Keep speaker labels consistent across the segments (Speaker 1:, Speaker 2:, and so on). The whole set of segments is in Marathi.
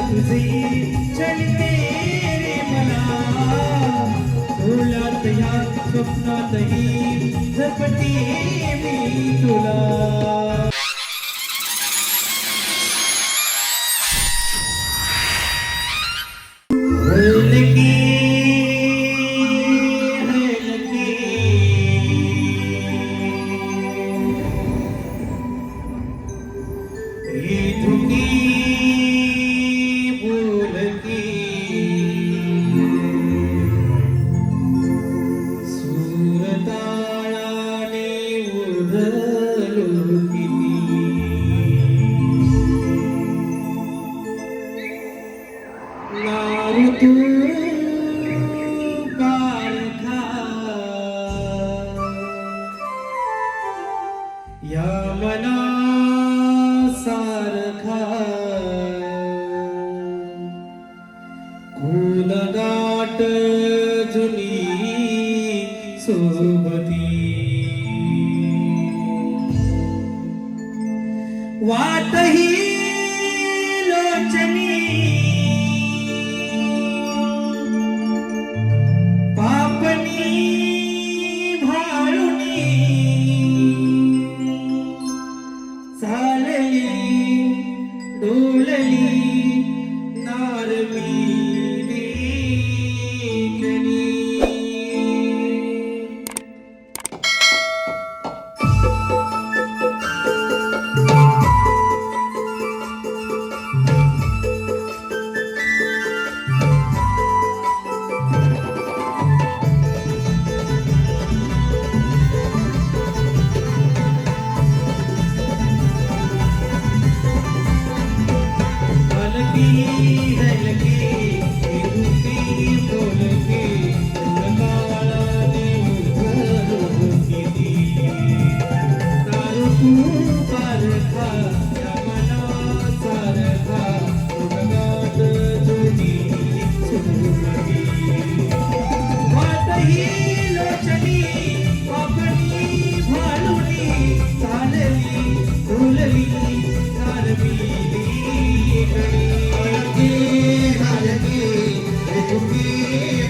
Speaker 1: तुझे चलते रे मला डोळ्यात या स्वप्नातही झपटे मी तुला हलकी हलकी ये धुनी बोलकी सूरताळाने उधळलो किती नारू तू पारखा या मना सारखा कोण गाठ जुनी सोबती वाटही लोचनी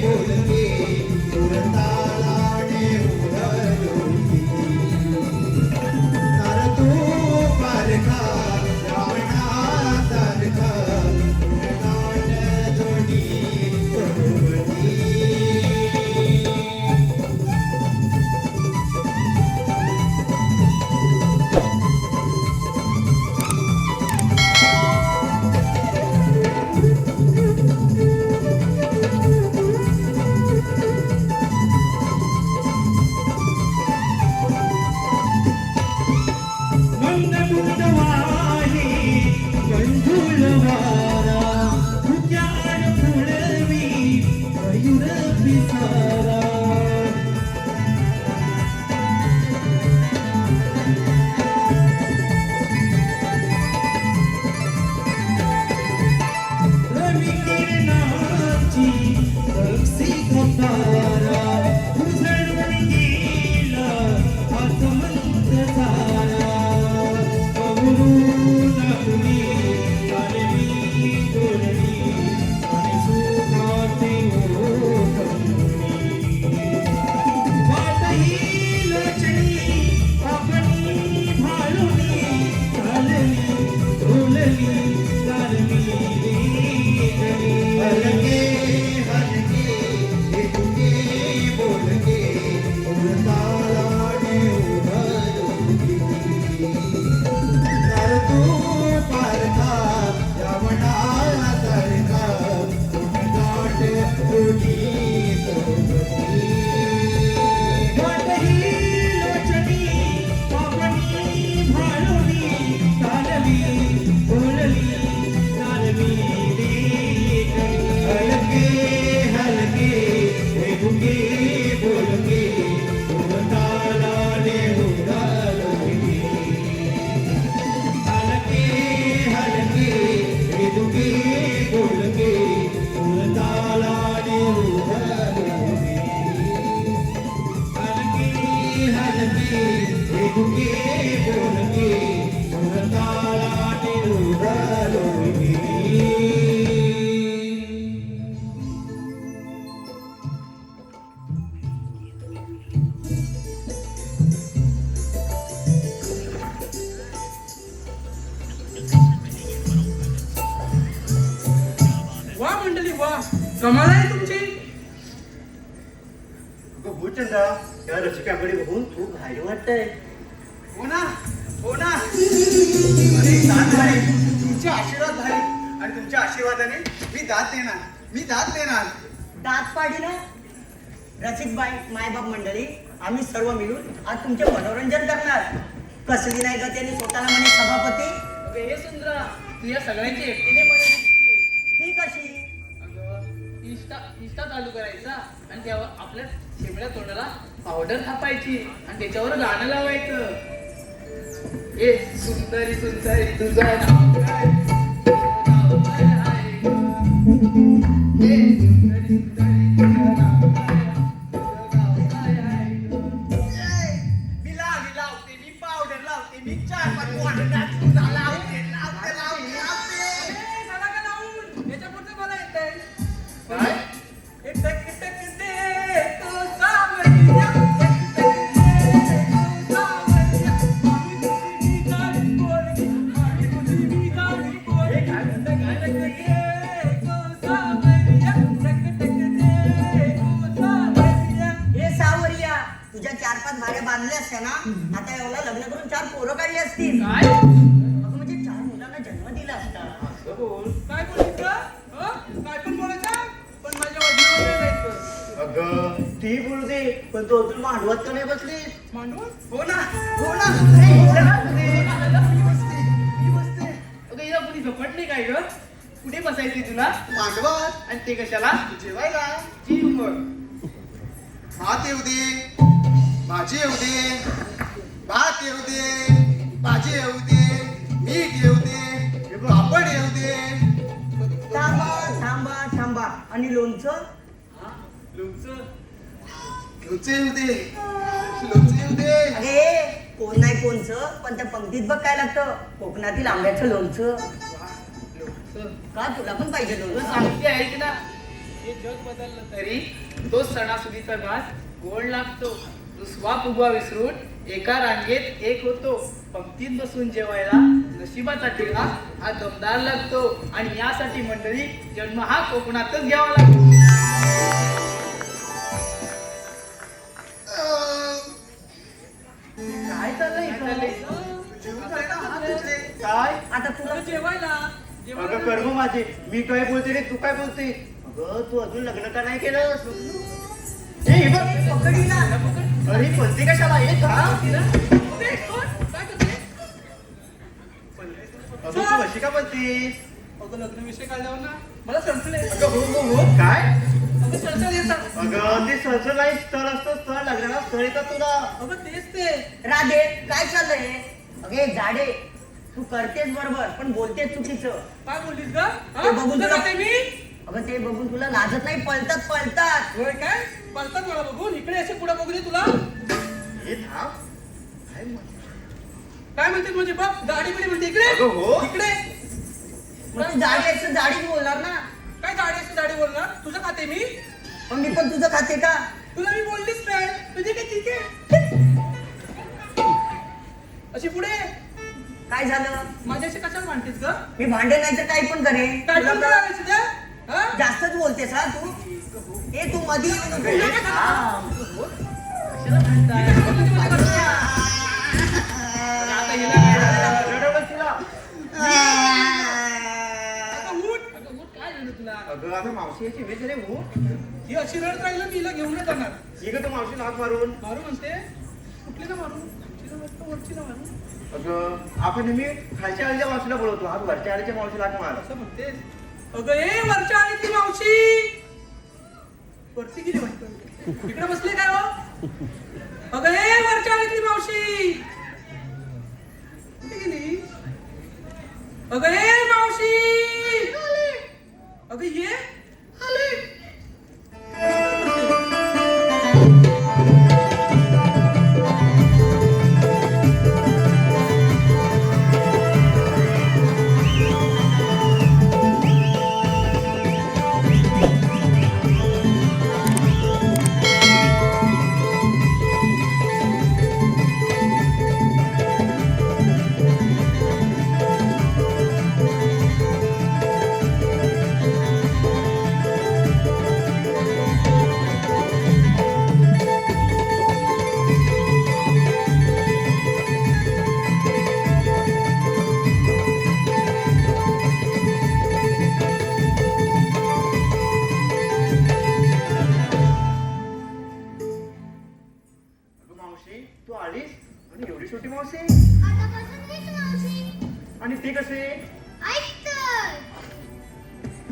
Speaker 2: बोलके कमाल आहे तुमची.
Speaker 3: भूचंदा त्या रसिकाकडे बघून खूप भारी वाटतंय.
Speaker 4: हो ना, हो ना. अरे दात भारी, तुमचे आशीर्वाद भारी आणि तुमच्या आशीर्वादाने मी दात देणार, मी दात देणार.
Speaker 5: दात पाडी ना. रसिकबाई मायबाप मंडळी आम्ही सर्व मिळून आज तुमचे मनोरंजन करणार. कसली नाही का त्यांनी स्वतःला म्हणे सभापती.
Speaker 2: अगं हे सुंदरा, तू या सगळ्यांची एकटीने म्हणत
Speaker 5: ती कशी.
Speaker 2: अगं इंस्टा चालू करायचा आणि त्यावर आपल्या शेमड्या तोंडाला पावडर थापायची आणि त्याच्यावर गाणं लावायचं. ए सुंदरी सुंदरी तुझं नाव काय? तुझं नाव काय आहे गं? ए सुंदरी सुंदरी तुझं नाव काय आहे? तुझं नाव काय आहे गं?
Speaker 4: मी लावते, मी पावडर लावते, मी 4-5 वाटण तुझा लावते, लावते, लावते, लावते.
Speaker 2: ए, झाला का लावून? याच्या पुढचं मला येतंय.
Speaker 4: काय?
Speaker 2: एकटक एकटक दे तो सावरिया, एकटक दे तो सावरिया. मामी तुझी गाडी पोरगी, मामी तुझी गाडी पोरगी. एकटक दे तो सावरिया, एकटक दे तो सावरिया.
Speaker 5: हे सावरिया तुझ्या 4-5 भाऱ्या बांधल्या असत्या ना आता एवढा लग्न करून 4 पोरं काढली असतील.
Speaker 2: काय?
Speaker 5: अगं म्हणजे 4 मुलांना जन्म दिला असता.
Speaker 3: असं बोल.
Speaker 2: काय बोललीस का? काय पण बोलायचं? पण माझ्या वडिलांवर नाही जायचं.
Speaker 3: अगं ती बोलू दे पण तू अजून मांडवात का नाही बसली.
Speaker 2: मांडवं?
Speaker 4: हो ना, हो ना.
Speaker 2: मी बसते. अगं हिला कुणी झपटली काय ग? कुठे बसायची तुला?
Speaker 4: मांडवात
Speaker 2: आणि ते कशाला?
Speaker 4: जेवायला
Speaker 2: जीव मग.
Speaker 4: भात येऊ दे, भाजी येऊ दे, भात येऊ दे, भाजी येऊ दे, मीठ येऊ दे, पापड येऊ दे.
Speaker 5: थांबा थांबा थांबा. आणि लोणचं.
Speaker 2: लोणचं.
Speaker 4: लोणचं येऊ दे, लोणचं येऊ दे.
Speaker 5: अरे कोण नाही कोणचं पण त्या पंक्तीत बघ काय लागतं. कोकणातील आंब्याचं लोणचं.
Speaker 2: लोणचं.
Speaker 5: का तुला पण पाहिजे
Speaker 2: तुला
Speaker 5: लोणचं.
Speaker 2: सांगते ऐक ना, हे जग बदललं तरी तो सणासुदीचा घास गोड लागतो. दुसवा फुगवा विसरून एका रांगेत एक होतो. पंक्तीत बसून जेवायला नशिबाचा टिळा हा दमदार लागतो. आणि यासाठी मंडळी जन्म हा कोकणातच घ्यावा लागतो. काय चाललंय इथं?
Speaker 4: जेवून जाय ना, हात धुतले.
Speaker 3: काय
Speaker 5: आता तुला
Speaker 2: जेवायला
Speaker 3: अगं कर्म माझे. मी काय बोलते रे तू काय बोलते. अगं तू अजून लग्न का नाही केलं. ए, हे बघ
Speaker 5: पकडी ना.
Speaker 3: अरे बोलते कशाला येत हा. अगं तू अशी का बोलतीस.
Speaker 2: अगं लग्न विषय काढल्यावर ना मला संपले.
Speaker 3: अगं हो हो हो काय.
Speaker 2: अगं चर्चा येतात.
Speaker 3: अगं ते सहज नाही स्थळ असतं. स्थळ लागलं स्थळ येतात तुला.
Speaker 2: अगं तेच ते.
Speaker 5: राधे काय चाललंय. अगे जाडे तू करतेस बरोबर पण बोलतेस चुकीचं.
Speaker 2: काय बोललीस ग?
Speaker 5: ते बघून
Speaker 2: तुला
Speaker 5: तुला-
Speaker 2: जाते मी.
Speaker 5: अगं ते बघून तुला लाजत नाही. पळतात.
Speaker 2: होय काय? पळतात मला बघून. इकडे असे पुढे बघू दे तुला.
Speaker 3: हे थांब. काय म्हणते?
Speaker 2: काय म्हणते म्हणजे बघ गाडी बिडी म्हणते इकडे.
Speaker 3: अगं हो.
Speaker 2: इकडे.
Speaker 5: मग तू जाडी असं जाडीच बोलणार ना.
Speaker 2: काय गाडी असते गाडी बोलणार? तुझं खाते मी.
Speaker 5: मग मी पण तुझं खाते का.
Speaker 2: तुला मी बोललीच नाही. तुझे काय ठीक आहे. अशी पुढे
Speaker 5: काय झालं.
Speaker 2: माझ्याशी कशाला मांडतेस ग?
Speaker 5: मी भांडे नाही तर काही पण करेन.
Speaker 2: काय
Speaker 5: तुला
Speaker 2: पण
Speaker 5: तर
Speaker 2: करायचं तुझ्या? हा?
Speaker 5: जास्तच बोलतेस हा तू. ए तू मधी येऊ नको. थांब.
Speaker 2: कशाला भांडताय? आता हिला काय?
Speaker 3: रडवलं तिला.
Speaker 2: अगं उठ. अगं उठ. काय झालं तुला?
Speaker 3: अगं आता मावशी याची वेळ झाली हो.
Speaker 2: ही अशी रडत राहिलं मी हिला घेऊनच जाणार.
Speaker 3: ये ग तू मावशी हात मारून.
Speaker 2: मारू म्हणते. कुठली ना मारू? तिला वाटतं वरची ना मारू.
Speaker 3: अगं आपण नेहमी खालच्या आळीच्या मावशीला बोलवतो. आज वरच्या आळीच्या मावशीला हाक मार.
Speaker 2: असं म्हणतेस. अगं ए वरच्या आली ती मावशी. वरती गेली वाटतं. इकडे बसले काय हो? अगं ए वरच्या आली ती मावशी. कुठे गेली? अगं ए मावशी. अगं ये.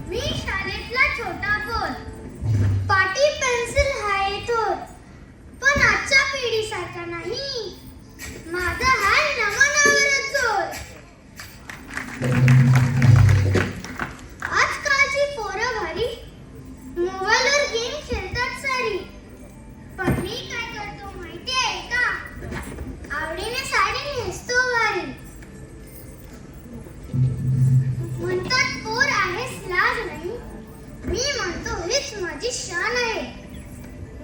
Speaker 6: मी शाळेतला छोटा पोर, पाटी पेन्सिल हाय थोर, पण आजच्या पिढीसारखा नाही, माझा हाय नमनावरच जोर. आजकालची पोरं भारी मोबाईलवर गेम खेळतात सारी, पण मी काय करतो माहिती आहे का? आवडीने साडी नेसतो भारी. म्हणतात पोर आहेस लाज नाही, मी म्हणतो हीच माझी शान आहे.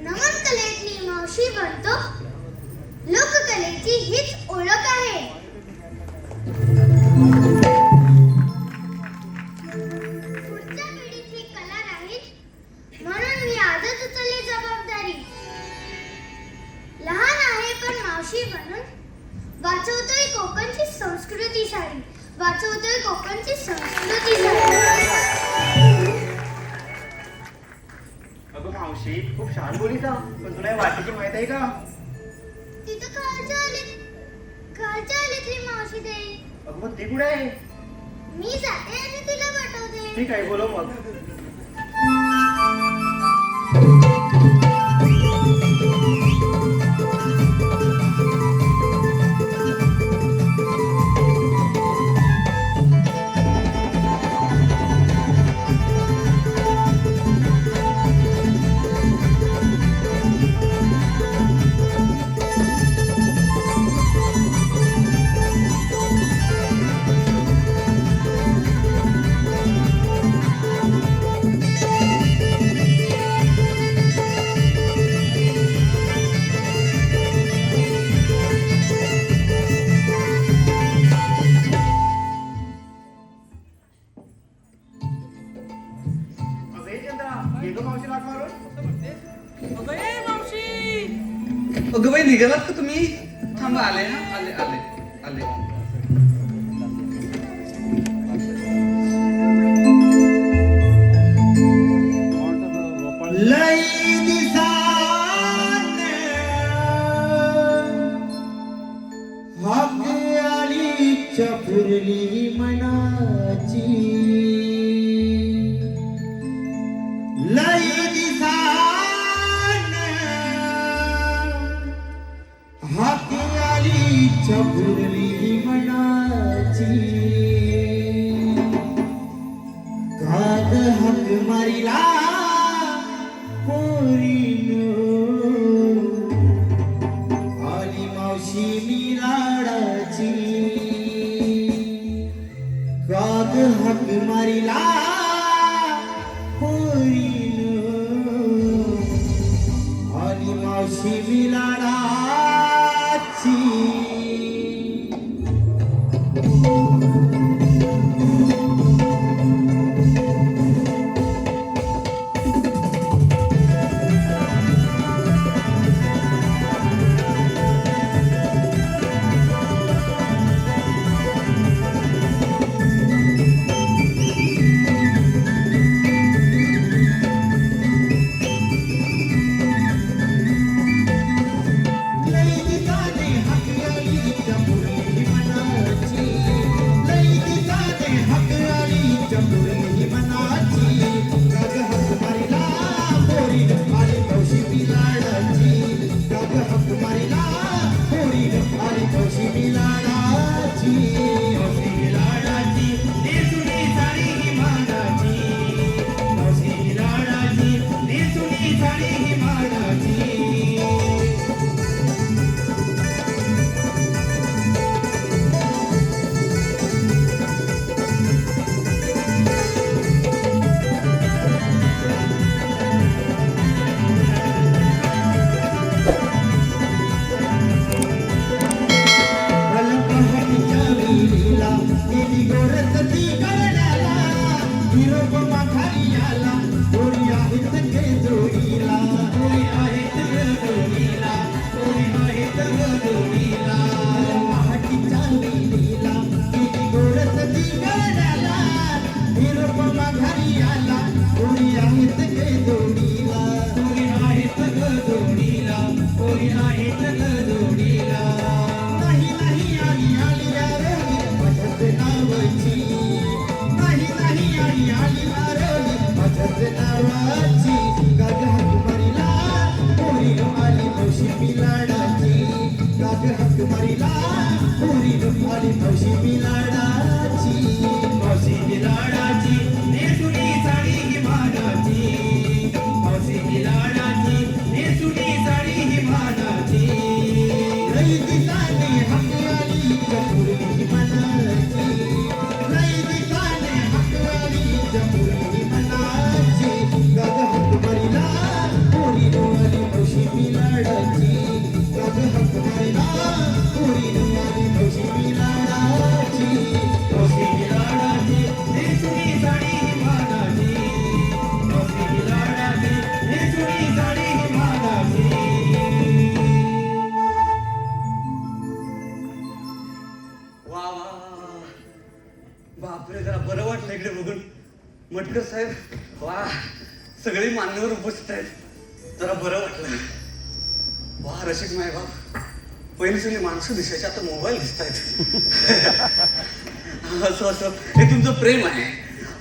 Speaker 6: नमन कलेतली मावशी बनतो, लोककलेची हीच ओळख आहे. पुढच्या पिढीची कला राहील म्हणून मी आजच उचलली जबाबदारी. लहान आहे पण मावशी बनून वाचवतोय कोकणची संस्कृती सारी, वाचवतोय कोकणची संस्कृती सारी.
Speaker 3: अगं मावशी खूप छान बोलीचा, पण तुला या वाटेची माहित आहे का?
Speaker 6: तिथं खालच्या आलीतली मावशी देईल.
Speaker 3: अगं मग ती कुठे आहे?
Speaker 6: मी जाते आणि तिला पाठवते.
Speaker 3: ठीक आहे, बोलव मग.
Speaker 2: अगं बाई निघालात का तुम्ही? थांबा आले ना, आले आले आले.
Speaker 1: लई दिसान हाक आली चपुरली मनाची. लई दिसान हाक आली चपुरली मनाची. काग हाक मारिला आली मावशी मी लाडाची. काग हाक मारिला आली मावशी मी लाडाची. नाही आली आली
Speaker 7: बरं वाटलं इकडे बघून. मटकर साहेब, वा, सगळी मान्यवर उपस्थित आहेत. जरा बरं वाटलं. वा, रसिक मायबाप, पहिली सगळी माणसं दिसायची, आता मोबाईल दिसत आहेत. असं असं हे तुमचं प्रेम आहे.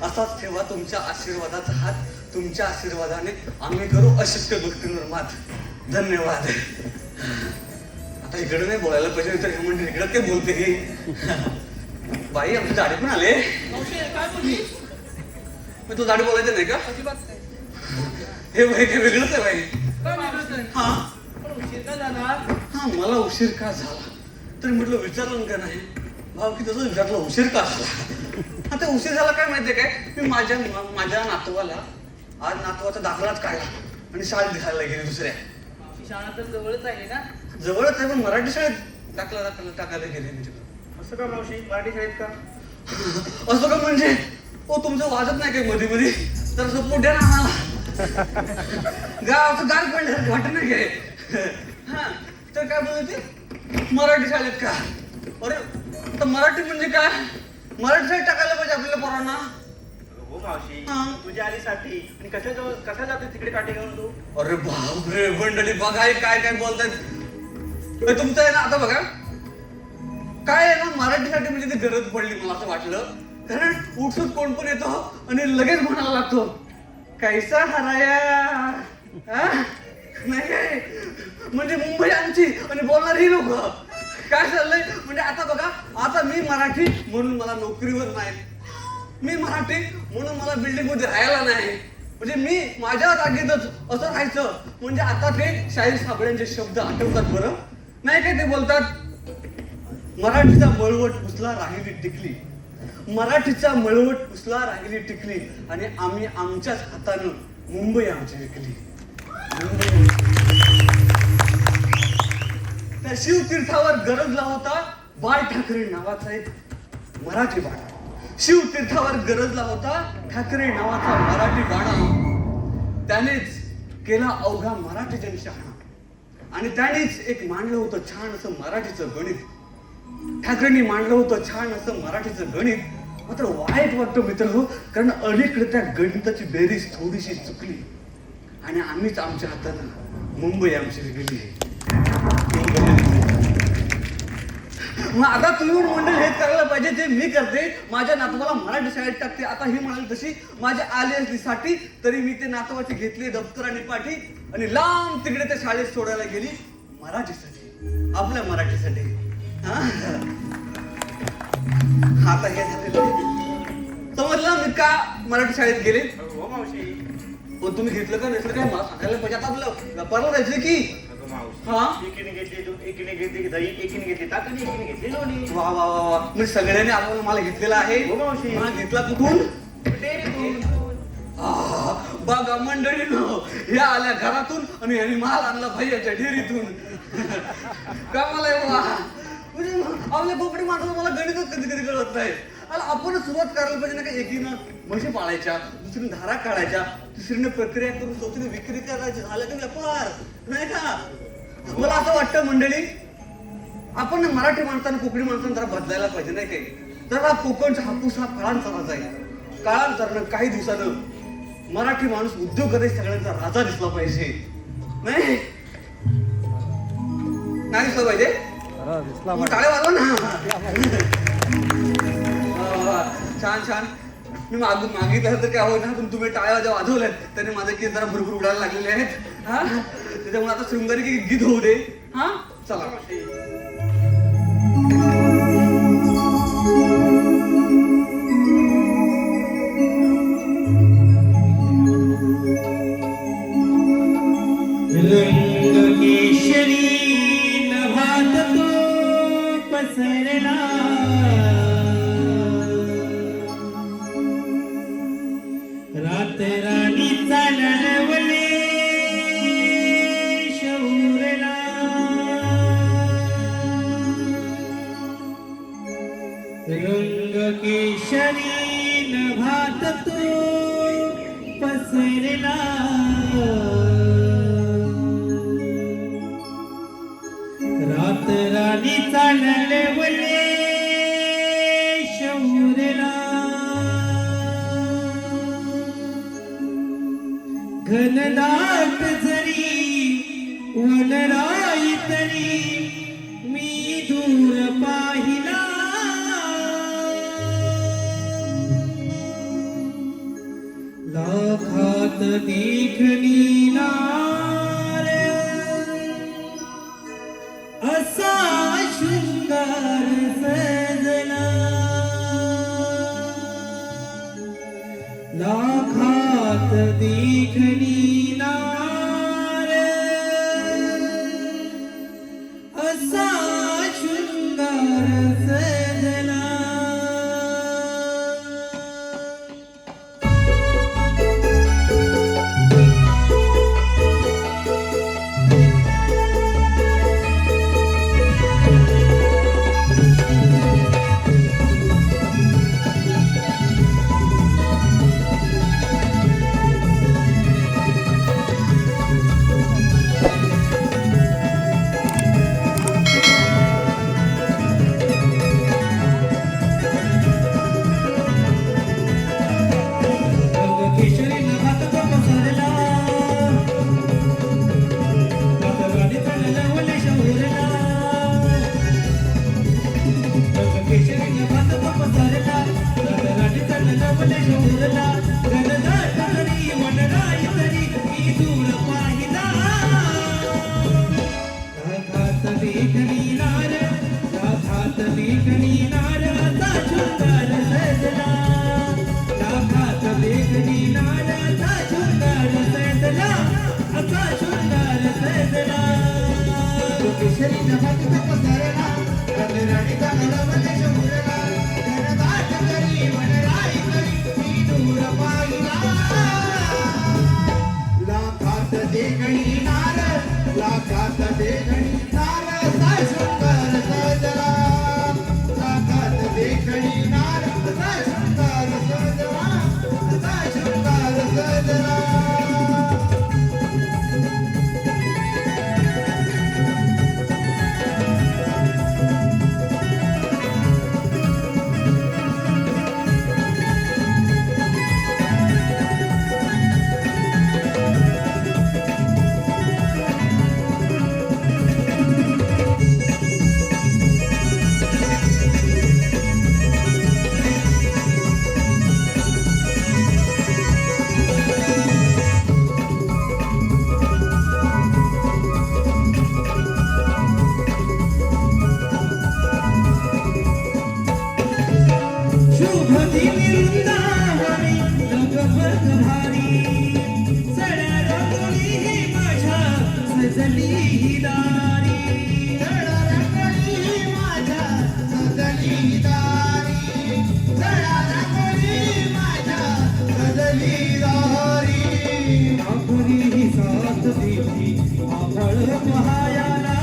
Speaker 7: असाच ठेवा तुमच्या आशीर्वादाचा हात. तुमच्या आशीर्वादाने आम्ही करू अशक्य गोष्टींवर मात. धन्यवाद. आता इकडे नाही बोलायला पाहिजे, तर हे म्हणजे इकडे काय बोलते ही. बाई, आमची दाढी पण आले.
Speaker 2: मावशी काय बोलली?
Speaker 7: मग तू दाढी बोलायचं नाही का?
Speaker 2: अजिबात नाही.
Speaker 7: हे बाई, हे वेगळंच आहे बाई.
Speaker 2: काय बोलत आहे?
Speaker 7: हा
Speaker 2: पण उशीर का झाला?
Speaker 7: हा, मला उशीर का झाला तरी म्हटलं विचारलं का नाही. भाव की तसं विचारलं उशीर का झाला. आता उशीर झाला काय माहितीये काय, मी माझ्या नातवाला आज नातवाचा दाखलाच काढला आणि शाळेत घालायला गेली दुसऱ्या.
Speaker 2: मावशी शाळा तर जवळच आहे ना.
Speaker 7: जवळच आहे, पण मराठी शाळेत टाकायला गेले मी तिकडं.
Speaker 3: असं का मावशी, मराठी शाळेत का?
Speaker 7: असं का म्हणजे, ओ तुमचं वाजत नाही काय मध्ये मध्ये, तर सपोर्ट द्या ना आम्हाला. गावचं गार पण वाटत नाही काय. हा, तर काय बोलते मराठी शाळेत का. अरे, तर मराठी म्हणजे काय, मराठी शाळेत टाकायला पाहिजे आपल्याला पोरांना.
Speaker 3: हो मावशी,
Speaker 7: हा.
Speaker 3: तुझ्या आलीसाठी आणि कशा जाते तिकडे काठी घेऊन तू?
Speaker 7: अरे बापरे, मंडळी बघा हे काय काय बोलतायत. हे तुमचं आहे ना, आता बघा काय आहे ना, मराठीसाठी म्हणजे ती गरज पडली मला असं वाटलं. कारण उठसूट कोण पण येतो आणि लगेच म्हणायला लागतो कैसा हराया. नाही काय म्हणजे मुंबई आमची आणि बोलणार ही लोक. काय चाललंय म्हणजे, आता बघा, आता मी मराठी म्हणून मला नोकरीवर नाही, मी मराठी म्हणून मला बिल्डिंग मध्ये राहायला नाही, म्हणजे मी माझ्या जागेतच असं राहायचं. म्हणजे आता ते शाहीर साबळ्यांचे शब्द आठवतात बरं, नाही काय ते बोलतात, मराठीचा मळवट पुसला राहिली टिकली, मराठीचा मळवट पुसला राहिली टिकली, आणि आम्ही आमच्याच हातानं मुंबई आमची विकली. त्या शिवतीर्थावर गरजला होता बाळ ठाकरे नावाचा एक मराठी बाळा. शिवतीर्थावर गरजला होता ठाकरे नावाचा मराठी बाळा. त्यानेच केला अवघा मराठी जनशहाणा, आणि त्यानेच एक मांडलं होतं छान असं मराठीचं गणित. ठाकरेंनी मांडलं होतं छान असं मराठीचं गणित. मात्र वाईट वाटतं मित्र हो, कारण अलीकडे त्या गणिताची बेरीज थोडीशी चुकली आणि आम्हीच आमच्या हातानं मुंबई आमची विकली. मग आता तुम्ही मंडळ हेच करायला पाहिजे जे मी करते. माझ्या नातवाला मराठी शाळेत टाकते. आता ही म्हणाली तशी माझी आली असली साठी तरी मी ते नातवाची घेतली दप्तर आणि पाठी आणि लांब तिकडे त्या शाळेत सोडायला गेली मराठीसाठी, आपल्या मराठीसाठी. आता हे झालेलं समजलं मी का मराठी शाळेत गेले.
Speaker 3: हो मावशी.
Speaker 7: पण तुम्ही घेतलं का नसलं काय मला सांगायला पाहिजे. आता आपलं व्यापारला जायचं की. हा,
Speaker 3: एकीने घेतली दूध, एकीने घेतली दही, एकीने घेतली ताक आणि एकीने घेतली लोणी.
Speaker 7: वा वा वा वा, म्हणजे सगळ्यांनी आपण मला घेतलेला आहे.
Speaker 3: हो मावशी.
Speaker 7: मला घेतला कुठून.
Speaker 3: डेअरीतून.
Speaker 7: बघा मंडळी ह्या आल्या घरातून आणि यांनी माल आणला भैयाच्या डेअरीतून. का मला म्हणजे आपल्या कोकणी माणसाला मला गणितच कधी कधी कळत नाही. आपण सुरुवात करायला पाहिजे ना का, एकीनं म्हशी पाळायच्या, दुसरीने धारा काढायच्या, तिसरीने प्रक्रिया करून चौथीने विक्री करायची, झालं का व्यापार नाही का. मला असं वाटतं मंडळी, आपण मराठी माणसानं कोकणी माणसानं जरा बदलायला पाहिजे नाही काही. जरा कोकणचा हापूस हा काळांतराचा जाईल. काळांतरानं काही दिवसानं मराठी माणूस उद्योगात सगळ्यांचा राजा दिसला पाहिजे. नाही दिसला पाहिजे. मग टाळे वाजवा ना. छान छान. मी मागितलं तर काय होत ना, पण तुम्ही टाळ्या ज्या वाजवल्यात त्याने माझे केस जरा भरपूर उडायला लागलेले आहेत. हा, त्याच्यामुळे आता शृंगारी गीत होऊ दे. हा, चला.
Speaker 1: रंग केशरी नभात तो पसरला, रात राणी चालवले शौरला. रंग केशरी नभात तो पसरला, रात राणी चालवले शौरला. घनदाट जरी वनराई तरी मी दूर पाहिला लाखात देखणी नार असा शृंगार सजला लाखात देखणी नार असा शृंगार सजला केशरी नभात पसरला रातराणी चालवले शौरला केशरी नभात पसरला रातराणी चालवले शौरला घनदाट जरी वनराई तरी मी दूर पाहिला लाखात देखणी नार लाखात देखणी नार असा शृंगार सजला लाखात देखणी नार असा शृंगार सजला असा शृंगार सजला
Speaker 4: केशरी नभात पसरला रातराणीचा नलवले शौरला घनदाट जरी वनराई तरी मी दूर पाहिला लाखात देखणी नार लाखात देखणी नार असा शृंगार सजला लाखात देखणी नार असा शृंगार सजला असा शृंगार सजला
Speaker 1: शुभ दिनी वृंदावनी लोकवर्ग भारी सड्या रंगोळी ही माझ्या सजली ही दारी
Speaker 4: जळा रंगली माझ्या सजली दारी जळा रंगली माझ्या सजली दारी
Speaker 1: आपुरी ही साथ देती आभळ पहायाला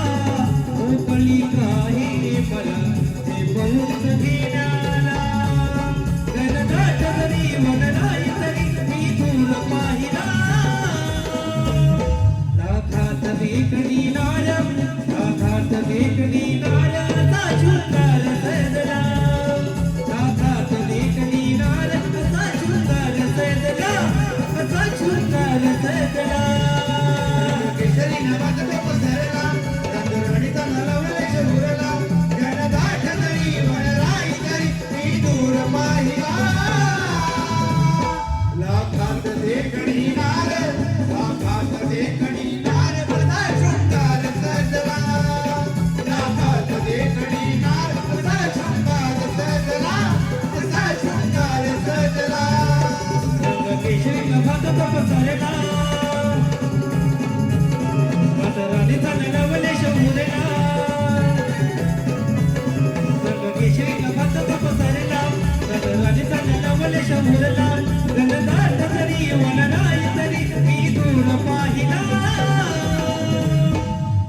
Speaker 1: मोकळी काही मला ते बहुत घेण्याला घनदाट जरी वनराई तरी मी दूर पाहिला लाखात देखणी नार लाखात देखणी नार असा शृंगार सजला लाखात देखणी नार असा शृंगार सजला असा शृंगार सजला
Speaker 4: केशरी नभात पसरला रातराणीचा नलवले शौरला घनदाट जरी वनराई तरी मी दूर पाहिला लाखात देखणी नार लाखात देखणी नार असा शृंगार सजला लाखात देखणी नार असा शृंगार सजला असा शृंगार सजला
Speaker 1: केशरी नभात पसरला रातराणीचा नलवले शौरला केशरी नभात पसरला रातराणीचा नलवले शौरला घनदाट जरी वनराई तरी मी दूर पाहिला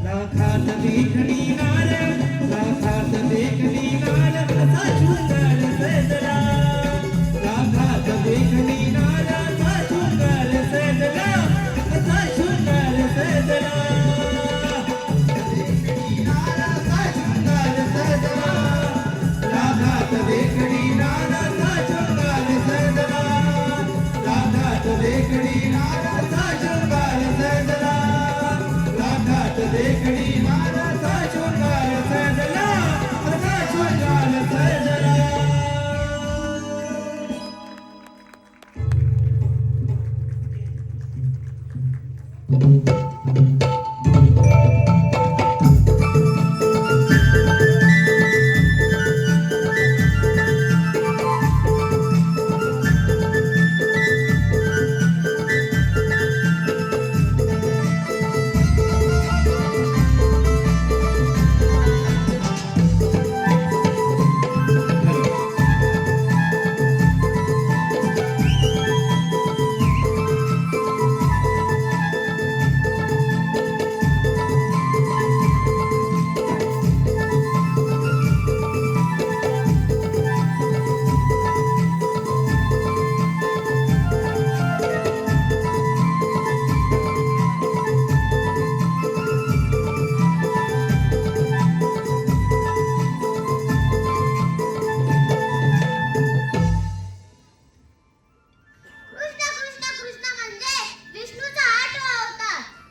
Speaker 1: लाखात देखणी नार लाखात देखणी नार असा शृंगार सजला लाखात देखणी नार असा शृंगार सजला असा शृंगार सजला
Speaker 4: देखणी नार असा शृंगार सजला
Speaker 1: लाखात देखणी नार असा शृंगार सजला लाखात देखणी नार असा शृंगार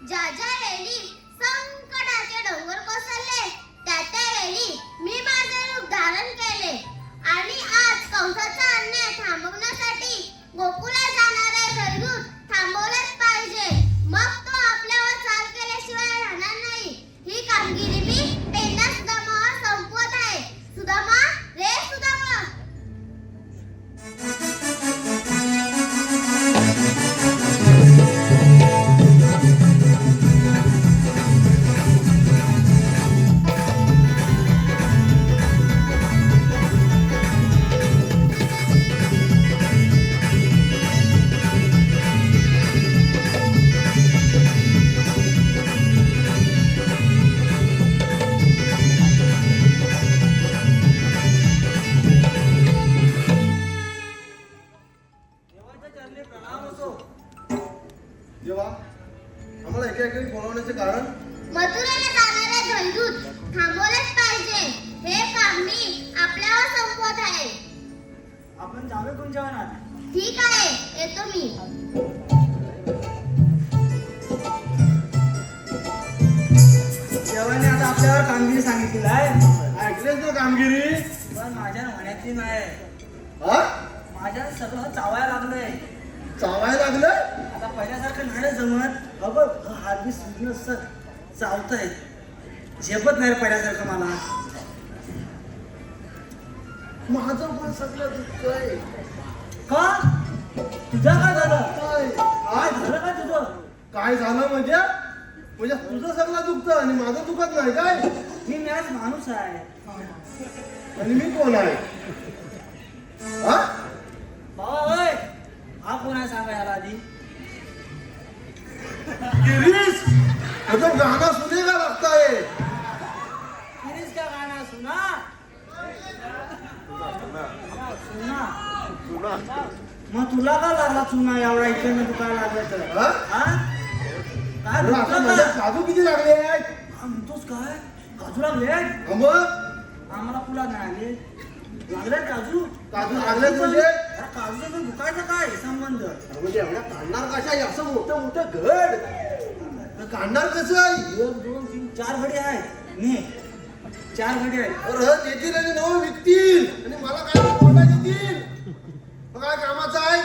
Speaker 6: ज्या ज्या वेळी संकटाचे डोंगर कोसळले त्या त्या वेळी मी माझे रूप धारण केले आणि आज कंसाचा अन्याय थांबवण्यासाठी गोकुळात जाणारे दैवदूत थांबवलेच पाहिजे. मग तो आपल्यावर चाल केल्याशिवाय राहणार नाही. ही कामगिरी मी पेंडा सुदामावर संपवत आहे. सुदामा, रे सुदामा.
Speaker 5: देवाच्या चरणी प्रणाम असो.
Speaker 1: जेव्हा आम्हाला एका एकाने बोलावण्याचे कारण
Speaker 6: मथुरेला जाणारे दैवदूत थांबवलेच पाहिजे. हे काम मी आपल्यावर संपवत आहे.
Speaker 5: आपण जावे कोणच्या वनात?
Speaker 6: ठीक आहे, येतो मी.
Speaker 5: देवाने आता आपल्यावर कामगिरी सांगितली आहे,
Speaker 1: ऐकलेच ना कामगिरी.
Speaker 5: पण माझ्या म्हणायची नाही.
Speaker 1: हा
Speaker 5: माझ्या सगळं चावायला लागलंय.
Speaker 1: चावायला लागलं.
Speaker 5: आता पहिल्यासारखं नाही जमत. अबघ हात बी सुटणं चालतंय. झेपत नाही रे पहिल्यासारखं मला.
Speaker 1: माझं पण सगळं दुखतंय.
Speaker 5: का? तुझं काय झालं?
Speaker 1: काय
Speaker 5: काय झालं का तुझं?
Speaker 1: काय झालं म्हणजे तुझं सगळं दुखतं आणि माझं दुखत नाही काय?
Speaker 5: मी मॅच माणूस आहे.
Speaker 1: आणि मी कोण आहे? हा
Speaker 5: बाबा होय, हा कोण आहे सांगा याला आधी.
Speaker 1: गिरीश, तुझं गाणं सुनेगा लगता है.
Speaker 5: गिरीश का गाणं सुना. सुना. मग तुला का लागला चुना एवढा इकडनं तू काय लागलं तर?
Speaker 1: हा?
Speaker 5: हा? काय
Speaker 1: बरं, आता
Speaker 5: दुखलं
Speaker 1: माझ्या
Speaker 5: का?
Speaker 1: काजू किती लागले आहेत?
Speaker 5: हा, म्हणतोस काय? काजू लागले?
Speaker 1: मग
Speaker 5: आम्हाला फुला नाही आले. लागले काजू?
Speaker 1: काजू लागले म्हणजे?
Speaker 5: अरे काजूचं पण दुखायचं काय संबंध?
Speaker 1: म्हणजे एवढ्या काढणार कशा आहे? असं मोठं मोठं घड काढणार कसं आहे?
Speaker 5: 1 2 3 4 घडी आहेत. ने 4 घडी आहेत.
Speaker 1: बरं, देतील आणि नवं विकतील आणि मला काय कोंडा देतील. मग काय कामाचं आहे?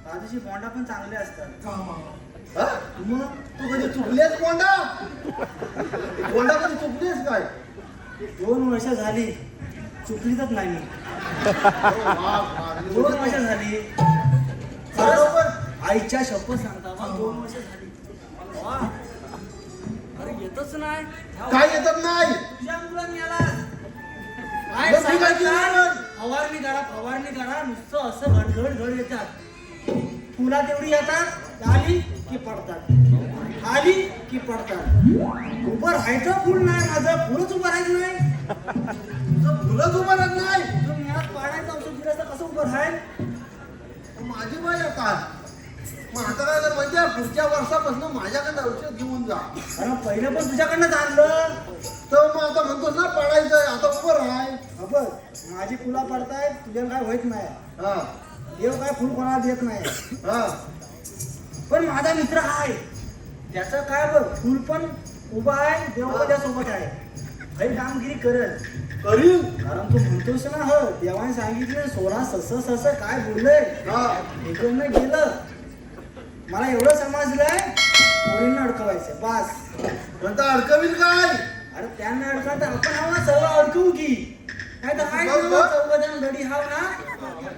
Speaker 5: काजूची बोंडा पण चांगले असतात.
Speaker 1: हा?
Speaker 5: मग
Speaker 1: तू कधी चुकलेस कोंडा? कोंडा कधी चुकलेस काय?
Speaker 5: 2 वर्ष झाली चुकलीच नाही मी. 2 वर्ष झाली.
Speaker 1: बरोबर.
Speaker 5: आईच्या शपथ सांगता बा, 2 वर्ष झाली. वा. अरे येतच नाही.
Speaker 1: काय येतात नाही?
Speaker 5: तुझ्या मुलांनी याला काय
Speaker 1: मग मी काय केलं
Speaker 5: सांगितलं?
Speaker 1: मग?
Speaker 5: फवारणी करा नुसतं असं घड येतात. फुला तेवढी येतात, आली की पडतात, आली की पडतात. उभं राहायचं फुल नाही माझं, फुलच उभं राहायचं नाही.
Speaker 1: तुझं फुलंच उभं राहत नाही.
Speaker 5: तुम्ही यात पाडायचं औषध दिलं असतं कसं उभं राहाल?
Speaker 1: माझी बाई आता मग आता काय कर म्हणजे पुढच्या वर्षापासून माझ्याकडे औषध घेऊन जा.
Speaker 5: अरे पहिलं पण तुझ्याकडनं आणलं.
Speaker 1: तर मग आता म्हणतोस ना पडायचंय आता उभं राहाय.
Speaker 5: बघ माझी फुला पडतायत, तुझ्या काय होत नाही.
Speaker 1: हा
Speaker 5: देव काय फुल कोणाला देत नाही.
Speaker 1: हा
Speaker 5: पण माझा मित्र आहे, त्याचं काय बघ फुल पण उभा आहे, देव पण त्यासोबत आहे. काही कामगिरी करत
Speaker 1: करील.
Speaker 5: कारण तू म्हणतोस ना, हो देवाने सांगितलं 16 सस काय बोललंय.
Speaker 1: हा
Speaker 5: इकडनं गेलं मला एवढं समजलंय, पोरींना अडकवायचं बास.
Speaker 1: म्हणता अडकवील काय?
Speaker 5: अरे त्यांना अडकवत आपण हवा सगळं अडकवू की काय तर काय
Speaker 1: बघ, बघ.
Speaker 5: चौघजण गडी हाव ना.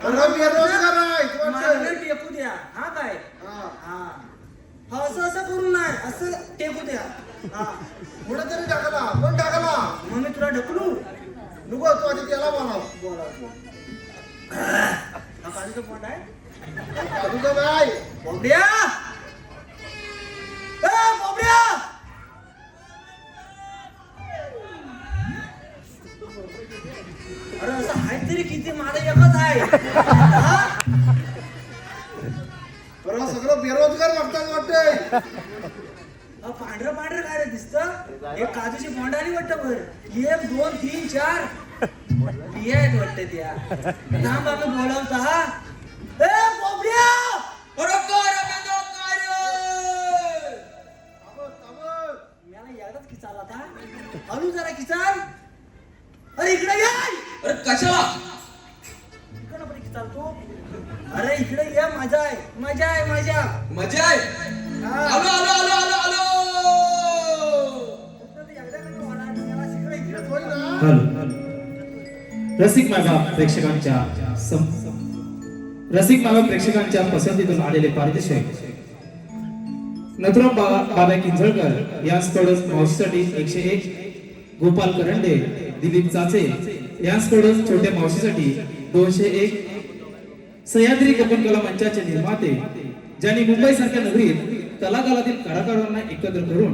Speaker 1: अरे बेरोजगार आहे, तू वाटतं?
Speaker 5: मागं टेकू द्या. हा काय
Speaker 1: हा.
Speaker 5: हा असं असं करू नाही, असं टेकू द्या. हा
Speaker 1: पुढे तरी टाकला पण टाकला
Speaker 5: मग मी तुला ढकलू.
Speaker 1: नको तू आधी त्याला बोलाव.
Speaker 5: बोला हा काजूचं पोट आहे.
Speaker 1: तुझं नाही.
Speaker 5: बोबड्या ए बोबड्या. अरे असं आहे तरी किती, माझं एकच आहे. हा?
Speaker 1: बरं सगळं बेरोजगार वाटतात वाटतंय.
Speaker 5: पांढरं पांढरं काय रे दिसतं? एक काजूची बोंडाली वाटतं बर. 1 2 3 4 बिया आहेत वाटतं त्या. थांब आम्ही बोलावता. हा ए बोबड्या.
Speaker 2: अरे काय रे?
Speaker 5: इकडे ये, मजा आहे मजा आहे मजा.
Speaker 7: मजा आहे.
Speaker 5: हा.
Speaker 7: आलो आलो आलो आलो आलो.
Speaker 5: फक्त ते एकदा का ओरडा, याला इकडे इकडे थोडी ना.
Speaker 8: हॅलो. रसिक मायबाप प्रेक्षकांच्या रसिक मायबाप प्रेक्षकांच्या पसंतीतून आलेले पारितोषिक नथुराम बाबा किंजळकर यांच्याकडून मावशीसाठी 101, गोपाल करंडे, दिलीप चाचे यांच्याकडून छोट्या मावशीसाठी 201, सह्याद्री कोकण कला मंचाचे निर्माते ज्यांनी मुंबई सारख्या नगरीत कलाकारातील कलाकारांना एकत्र करून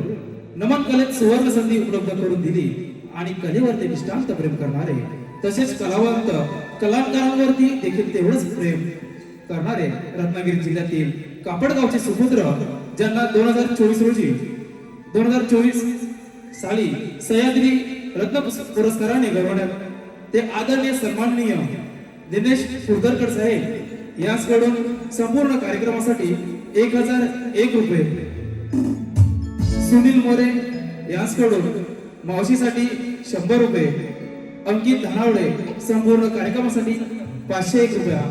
Speaker 8: नमन कलेत सुवर्ण संधी उपलब्ध करून दिली आणि कलेवरती निष्ठांत प्रेम करणारे तसेच कलावंत कलाकारांवरती देखील तेवढंच प्रेम करणारे रत्नागिरी जिल्ह्यातील कापडगावचे सुपुत्र ज्यांना 2024 साली सह्याद्री रत्न पुरस्काराने गौरवण्यात ते आदरणीय सन्माननीय दिनेश कुर्दरकर साहेब यांच्याकडून संपूर्ण कार्यक्रमासाठी 1001 रुपये, सुनील मोरे यांच्याकडून मावशीसाठी 100 रुपये, अंकित धनावडे संपूर्ण कार्यक्रमासाठी 501 रुपया,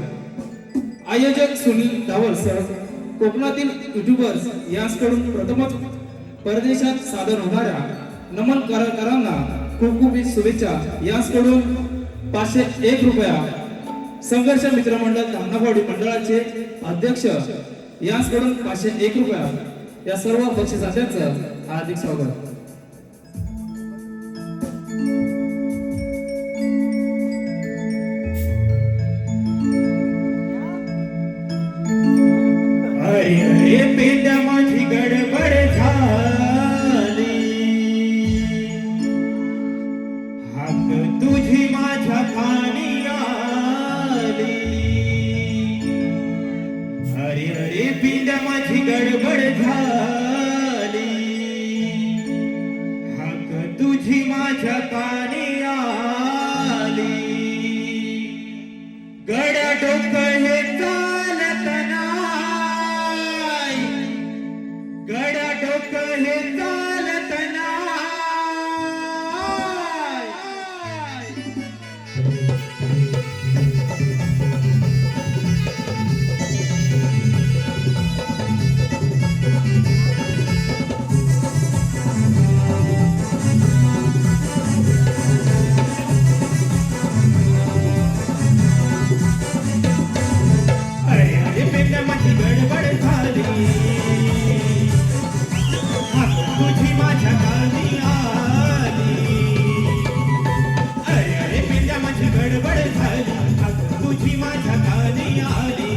Speaker 8: आयोजक सुनील डावल सर कोकणातील युट्यूबर्स यांच्याकडून प्रथमच परदेशात सादर होणाऱ्या नमन कलाकारांना खूप खूप शुभेच्छा यांच्याकडून 501 रुपया, संघर्ष मित्रमंडळ धामनावाडी मंडळाचे अध्यक्ष यांच्याकडून 501 रुपया, या सर्व बक्षिसांचं हार्दिक स्वागत.
Speaker 3: अरे अरे पेंड्या माझी गडबड झाली, हाक तुझी माझ्या कानी आली. अरे अरे पेंड्या माझी गडबड झाली, हाक तुझी माझ्या कानी आली. गड्या डोकं हे चालत नाही, गड्या डोकं हे चालत नाही. अरे अरे पेंड्या माझी गडबड झाली, हाक तुझी माझ्या कानी आली. अरे अरे पेंड्या माझी गडबड झाली, हाक तुझी माझ्या कानी आली.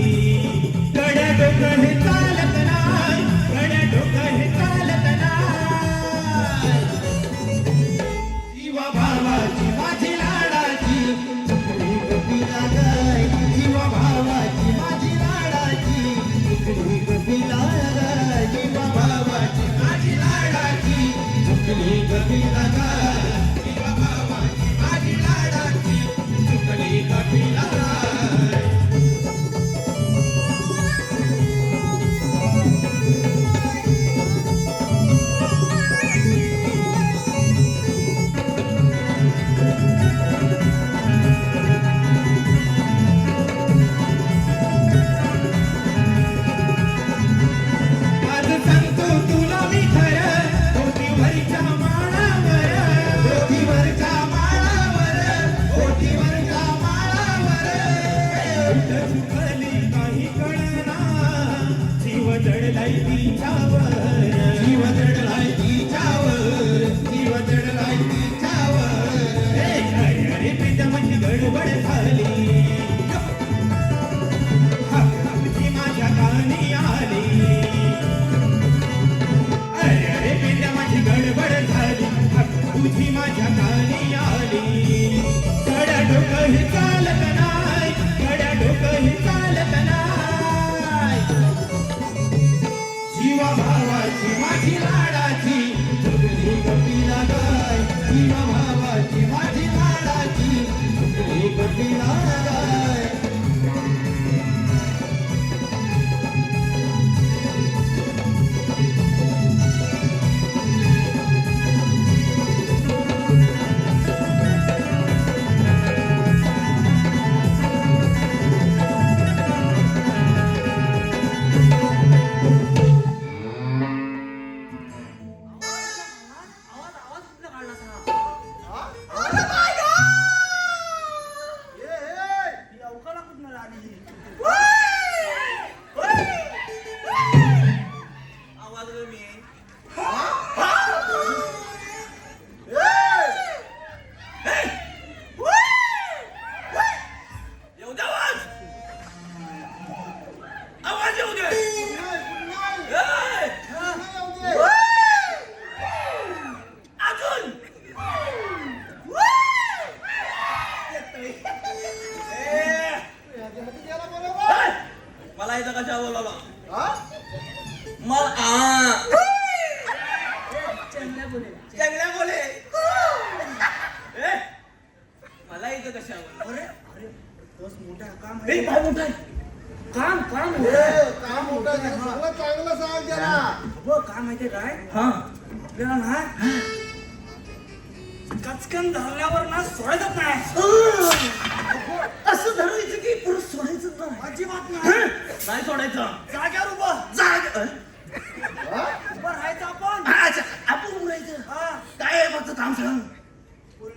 Speaker 3: गड्या डोकं हे चालत नाही, गड्या डोकं हे चालत नाही. जीवा भावाची माझी लाडाची चुकली गपीला गाय, जीवा भावाची माझी लाडाची चुकली गपीला गाय. जीवा भावाची माझी लाडाची चुकली गपीला गाय, जीवा भावाची माझी लाडाची चुकली गपीला गाय. आज सांगतो तुला मी खरं, ओठीवरच्या माळावर, ओठीवरच्या माळावर, ओठीवरच्या माळावर. कुठं चुकली काही कळना, जीव जडलाय तिच्यावर, जीव जडलाय तिच्यावर, जीव जडलाय तिच्यावर. अरे अरे पेंड्या माझी गडबड झाली, हाक तुझी माझ्या कानी आली. अरे अरे पेंड्या माझी गडबड झाली, हाक तुझी माझ्या कानी आली. गड्या डोकं हे चालत नाही, गड्या डोकं हे चालत नाही. जीवा भावाची माझी लाडाची चुकली गपीला गाय, जीवा भावाची माझी लाडाची चुकली गपीला
Speaker 7: आज येऊ दे अजून मला इथं कशा बोलावला चांगल्या बोले मला इथं कशा बोल
Speaker 5: तोच मोठा काम
Speaker 7: काय
Speaker 5: आहे.
Speaker 7: मोठं आहे
Speaker 5: काम काम
Speaker 1: ए, काम मोठं आहे. चांगलं चांगलं सांग त्याला
Speaker 5: हो काम माहितीये काय
Speaker 7: हा
Speaker 5: आपल्याला ना कचकन धरल्यावर ना सोडायचंच नाही
Speaker 7: असं धरायचं की पुढे सोडायचं नाही
Speaker 5: अजिबात नाही
Speaker 7: नाही सोडायचं
Speaker 5: जाग्यावर उभं उभं राहायचं आपण
Speaker 7: अच्छा आपण उडायचं
Speaker 5: हा
Speaker 7: काय आहे फक्त काम सांग
Speaker 5: पोरी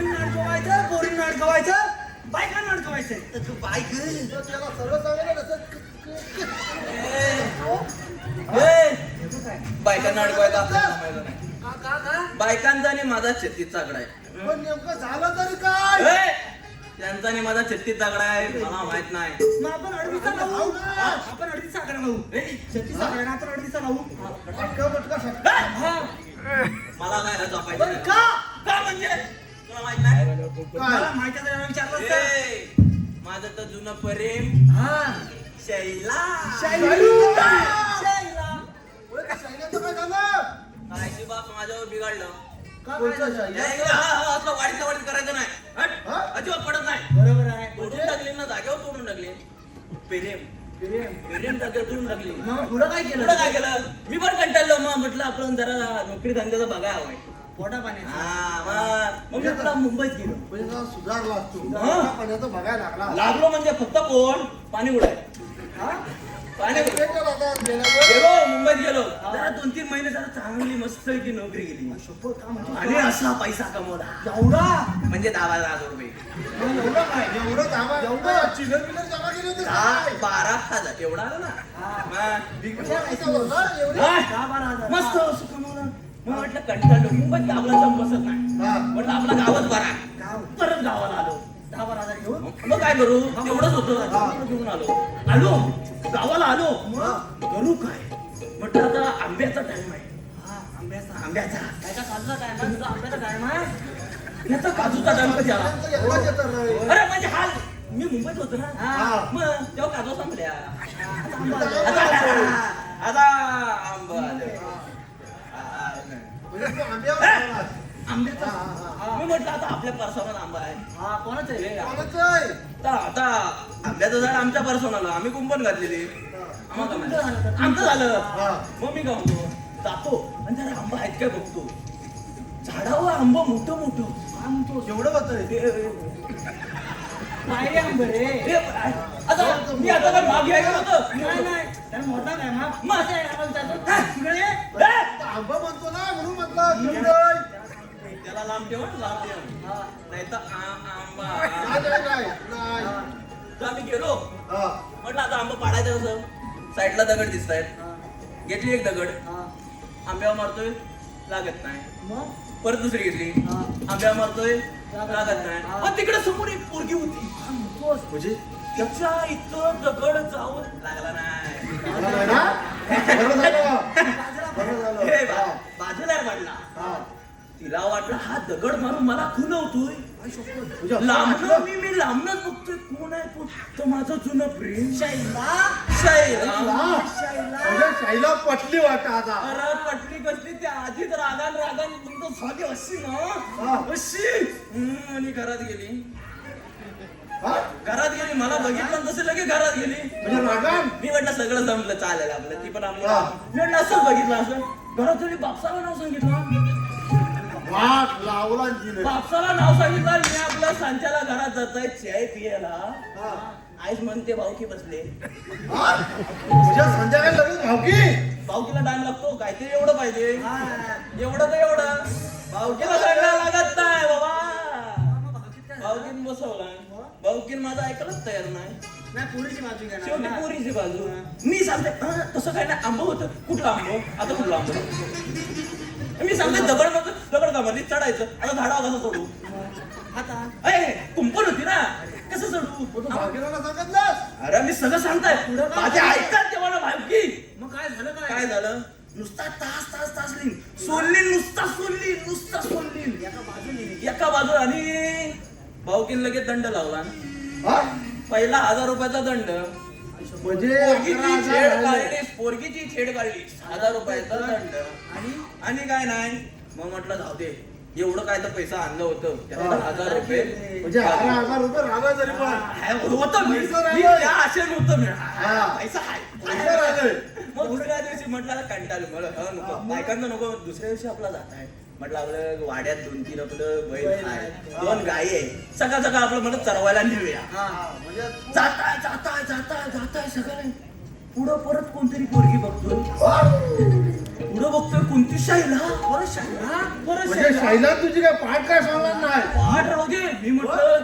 Speaker 5: नाटकवायचं पोरी नाटकवायचं बायका नाटकवायचं
Speaker 7: बाईक
Speaker 1: तर त्याला सर्व सांगितलं कसं
Speaker 7: बायकांना अडकवायचं आपल्याला जमायला नाही
Speaker 5: का
Speaker 7: बायकांचा आणि माझा छत्तीस चाकडा आहे
Speaker 1: पण नेमकं झालं तरी काय
Speaker 7: ए, त्यांचा आणि माझा छत्तीस चाकडा आहे मला माहित नाही
Speaker 5: मग आपण अडीचा लावू
Speaker 1: ना.
Speaker 5: आपण अडीचा साखर लावू 36 साखर आपण अडीचा लावू
Speaker 1: फटका फटका फटका.
Speaker 5: हा
Speaker 7: मला काय जपायचं
Speaker 5: पण
Speaker 7: नाही.
Speaker 5: का
Speaker 7: का म्हणजे तुला माहित नाही
Speaker 5: मला माहिती आहे विचारलं असतं.
Speaker 7: ए, माझं तर जुनं प्रेम
Speaker 5: हा
Speaker 7: शैला
Speaker 5: शैला
Speaker 1: ओय, त्या शाहिदाचं काय झालं
Speaker 7: कायची बाप माझ्यावर बिघडलं
Speaker 1: कोणचं शाहिद?
Speaker 7: या इकडे असं वाढीचा वाढीत करायचं नाही हट.
Speaker 1: हा?
Speaker 7: अजिबात पडत नाही
Speaker 5: बरोबर आहे
Speaker 7: तोडून टाकली ना जागेवर तोडून टाकली प्रेम प्रेम जागेवर तोडून टाकली
Speaker 5: मग पुढं काय
Speaker 7: पुढं
Speaker 5: केलं
Speaker 7: काय केलं मी पण कंटाळलो मग म्हटलं आपण जरा नोकरी धंद्याचं बघायला हवंय
Speaker 5: पोटा पाण्याचं
Speaker 7: हा मग मी आपला मुंबईत गेलो
Speaker 1: म्हणजे जरा सुधारला असतो
Speaker 7: हा.
Speaker 1: पाण्याचं बघायला लागला
Speaker 7: लागलो म्हणजे फक्त कोण पाणी उडाय
Speaker 5: हा
Speaker 7: पाणी उडाय.
Speaker 1: पेट्रोल आता गेल्यावर
Speaker 7: गेलो मुंबईत गेलो जरा 2-3 महिने जरा चांगली मस्त की नोकरी केली
Speaker 5: शपथ का म्हणजे
Speaker 7: आणि असा पैसा कमवला
Speaker 5: एवढा
Speaker 7: म्हणजे 10,000 रुपये
Speaker 1: एवढं काय एवढं जमा एवढं चिल्लर बिल्लर जमा केले होते काय?
Speaker 7: 12,000 एवढा आला ना हा.
Speaker 1: भिक्षा पैशावर ना एवढे
Speaker 7: हा.
Speaker 5: 10-12
Speaker 7: मस्त असं कमवलं मग म्हटलं कंटाळलो मुंबईत गावाला जाऊन बसत नाही
Speaker 1: हा.
Speaker 7: म्हटलं आपला गावात बरा
Speaker 5: गाव
Speaker 7: परत गावाला आलो
Speaker 5: 10-12 घेऊन
Speaker 7: मग काय करू एवढंच होतं घेऊन आलो गावाला आलो
Speaker 1: हा.
Speaker 7: करू काय म्हटलं आता आंब्याचा टाइम आहे
Speaker 5: हा आंब्याचा
Speaker 7: आंब्याचा
Speaker 5: त्याचा काजूचा काय आहे? तुझा आंब्याचा काय आहे?
Speaker 7: याचा काजूचा टाइम कधी आला
Speaker 1: त्यांचं एवढंच येतं रे.
Speaker 7: अरे म्हणजे हाल मी मुंबईत होतो ना
Speaker 1: हा.
Speaker 7: मग तेव्हा काजू संपल्या
Speaker 1: म्हणजे
Speaker 7: आता आंबा आले.
Speaker 1: तू आंब्यावर आलास.
Speaker 7: आंब्याचा
Speaker 1: हा, हा, हा.
Speaker 7: मी म्हटलं आता आपल्या परसावात आंबा आहे
Speaker 5: हा कोणाच आहे
Speaker 1: कोणाचं आहे?
Speaker 7: आता आंब्याचं झाड आमच्या परसोन आलं आम्ही कुंपण घातलेली आम्हाला काय माहिती? आमचं झालं
Speaker 1: हा.
Speaker 7: मग मी काय म्हणतो जातो आणि जरा आंबा आहेत काय बघतो झाडावर आंबा मोठं मोठं
Speaker 5: हा म्हणतो
Speaker 1: एवढं होतं
Speaker 5: पायरी आंबे रे
Speaker 7: हे, आता मी आता काय माग घ्यायला होतं
Speaker 5: नाही नाही त्याला मोठा काय मग
Speaker 7: मग.
Speaker 5: असं आहे, आपण विचारतो, हा, तिकडे ये.
Speaker 1: आंबा म्हणतो ना म्हणून म्हटलं चिवडं.
Speaker 7: त्याला लांब ठेवा लांब ठेवा नाही तर आंबा
Speaker 1: नाही, नाही, नाही.
Speaker 7: तर आम्ही गेलो
Speaker 1: हा.
Speaker 7: म्हटलं आता आंबा पाडायचं कसं साईडला दगड दिसत आहेत घेतली एक दगड
Speaker 5: हा.
Speaker 7: आंब्यावर मारतोय लागत नाही
Speaker 5: मग
Speaker 7: परत दुसरी घेतली
Speaker 5: हा.
Speaker 7: आंब्यावर मारतोय लागत नाही
Speaker 5: हा.
Speaker 7: पण तिकडे समोर एक पोरगी होती
Speaker 5: हा म्हणतोस.
Speaker 7: म्हणजे त्याच्या इथं दगड जाऊन लागला नाही
Speaker 1: झालं नाही ना? बरं झालं. बरं झालं.
Speaker 7: हे
Speaker 1: हा.
Speaker 7: बाजूला पडला
Speaker 1: हा.
Speaker 7: तिला वाटलं हा दगड मारून मला खुनवतोय
Speaker 1: तुझ्या
Speaker 7: लांबनं मी लांबनच बघतोय कोण आहे कोण तर माझं जुनं प्रेम
Speaker 5: शैला
Speaker 7: शैला
Speaker 1: म्हणजे शाईला पटली वाटत आता
Speaker 7: अरे पटली कसली त्या आधीच रागान तुमचं झाली अशी
Speaker 1: हा.
Speaker 7: ना अशी आणि घरात गेली
Speaker 1: हा?
Speaker 7: घरात गेली मला बघितलं तसं लगे घरात गेली
Speaker 1: म्हणजे रागान
Speaker 7: मी म्हटलं सगळं जमलं चालेल आपलं ती पण आपली
Speaker 1: हा.
Speaker 7: मी म्हटलं असंच बघितलं असं घरात गेली बापसाला नाव सांगितलं
Speaker 1: वाट लावला जिने
Speaker 7: बापसाला नाव सांगितलं आणि मी आपल्या सांच्याला घरात जातोय चाय पियाला
Speaker 1: हा.
Speaker 7: आईच म्हणते भाऊकी बसले
Speaker 1: हा? तुझ्या संध्याकाळी लगेच भावकी
Speaker 7: भाऊकीला टाइम लागतो काहीतरी एवढं पाहिजे एवढं तर एवढं भाऊकीला सांगायला लागत नाही बाबा भाऊकीन बसवला भाऊकीन माझं ऐकायलाच तयार नाही
Speaker 5: नाही पुरीची बाजू घ्या
Speaker 7: शेवटी
Speaker 5: ना.
Speaker 7: पोरीची बाजू मी सांगते तसं काय नाही आंबं होतं कुठलं आंबं आता कुठलं आंबं मी सांगते दगड का मारली चढायचं आता झाडावर कसं चढू
Speaker 5: आता
Speaker 7: अय कुंपण होती ना
Speaker 3: कसं चढू
Speaker 1: मग तू भाग्यवाला सांगितलंस
Speaker 3: अरे मी सगळं सांगताय
Speaker 5: पुढं काय
Speaker 3: माझे
Speaker 5: झालं?
Speaker 3: ऐकतात तेव्हा ना भावकी
Speaker 5: मग काय झालं
Speaker 3: काय झालं नुसता तास लिन सोडली नुसता सोडली
Speaker 5: एका बाजूने
Speaker 3: एका बाजू आणि भाऊकीन लगेच दंड लावला
Speaker 1: हा?
Speaker 3: पहिला 1000 रुपयाचा दंड
Speaker 1: म्हणजे
Speaker 3: पोरगीची
Speaker 1: 11,000
Speaker 3: छेड
Speaker 1: झाले.
Speaker 3: काढली पोरगीची छेड काढली 1000 रुपयाचा दंड आणि काय नाही मग म्हटलं जाऊ दे एवढं काय तर पैसा आणलं होतं त्याला
Speaker 1: हा.
Speaker 3: 1000 रुपये
Speaker 1: म्हणजे 11,000 रुपये राहणार तरी पण
Speaker 3: हाय, होतं मी
Speaker 1: पैसा
Speaker 3: मी
Speaker 1: राहिलाय.
Speaker 3: त्या आशेने होतं मी
Speaker 1: हा.
Speaker 3: पैसा
Speaker 1: पैसा राहिलाय.
Speaker 3: मग दुसऱ्या दिवशी म्हटलं आता कंटाळलो मला नको बायकांना नको दुसऱ्या दिवशी आपला जात आहे म्हटलं आपलं वाड्यात 2-3 आपलं बैल आहे 2 गाई आहे सकाळ आपलं म्हणत चरवायला नेऊया
Speaker 1: म्हणजे
Speaker 3: जाताय सगळं पुढं परत कोणतरी पोरगी बघतोय पुढं बघतोय कोणती शाईला परत
Speaker 1: म्हणजे
Speaker 3: शाईला
Speaker 1: शैला तुझी काय पाठ काय सांगणार नाही
Speaker 3: पाठ राहू दे मी म्हटलं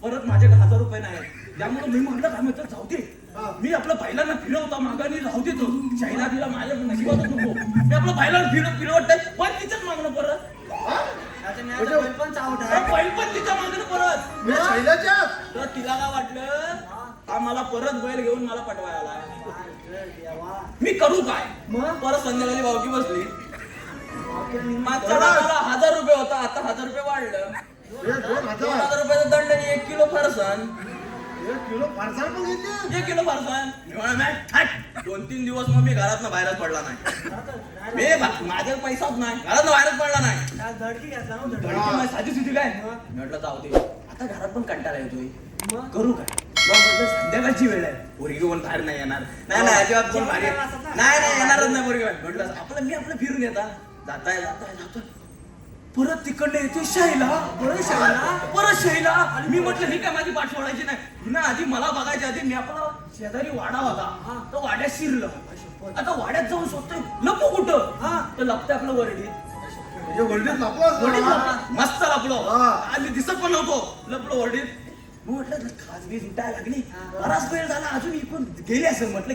Speaker 3: परत माझ्याकडे 1000 रुपये नाही त्यामुळे मी म्हटलं काय म्हणतो जाऊ दे मी आपल्या बैलांना फिरवता मागाने राहू देतो शाईला तिला माझ्या नशिबातच नको मी आपल्या बैलांना फिरवत पण तिच्याच मागणं परत
Speaker 5: म्हणजे पण चावट आहे
Speaker 3: बैल पण तिच्या मागणं परत
Speaker 1: मी शैलाच्या
Speaker 3: तर तिला काय वाटलं हा मला परत बैल घेऊन मला पटवायला आलाय.
Speaker 5: देवा
Speaker 3: मी करू काय
Speaker 5: मग
Speaker 3: परत संध्याकाळी भावकी बसली मागच्या टाकाला 1000 रुपये होता आता 1000 रुपये वाढलं
Speaker 1: हे 2,000
Speaker 3: 2000 रुपयाचा दंड आणि 1 किलो फरसाण
Speaker 1: 1 किलो फारसाण पण घेतली
Speaker 3: 1 किलो फरसाण 2-3 दिवस मग मी घरातनं बाहेरच पडला नाही मी माझ्या पैसाच नाही घरातनं बाहेरच पडला नाही
Speaker 5: धडकी घ्यायचा ना
Speaker 3: धडकी
Speaker 5: धडकी
Speaker 3: माझी साधी सुधी काय मी म्हटलं जाऊ दे आता घरात पण कंटाळा येतोय करू काय मग म्हटलं संध्याकाळची वेळ आहे पोरगी कोण बाहेर नाही येणार नाही अजिबात कोण बाहेर नाही येणारच नाही पोरगी म्हटलं मी आपलं फिरून येता जाताय परत तिकडनं येते शाईला परत शाईला आणि मी म्हटलं ही काय माझी पाठ सोडायची नाही हिनं आधी मला बघायच्या आधी मी आपला शेजारी वाडा होता तो वाड्यात शिरलं आता वाड्यात जाऊन शोधतोय लपू कुठं तर लपते आपलं वरडीत
Speaker 1: म्हणजे वडील लपलाच
Speaker 3: वडीत
Speaker 1: ना.
Speaker 3: लपलं. मस्त लपलो
Speaker 1: हा.
Speaker 3: आणि दिसत पण नव्हतो लपलो वडीत मग म्हटलं खासगी उठायला लागली बराच वेळ झाला अजून इकडून गेली असेल म्हटलं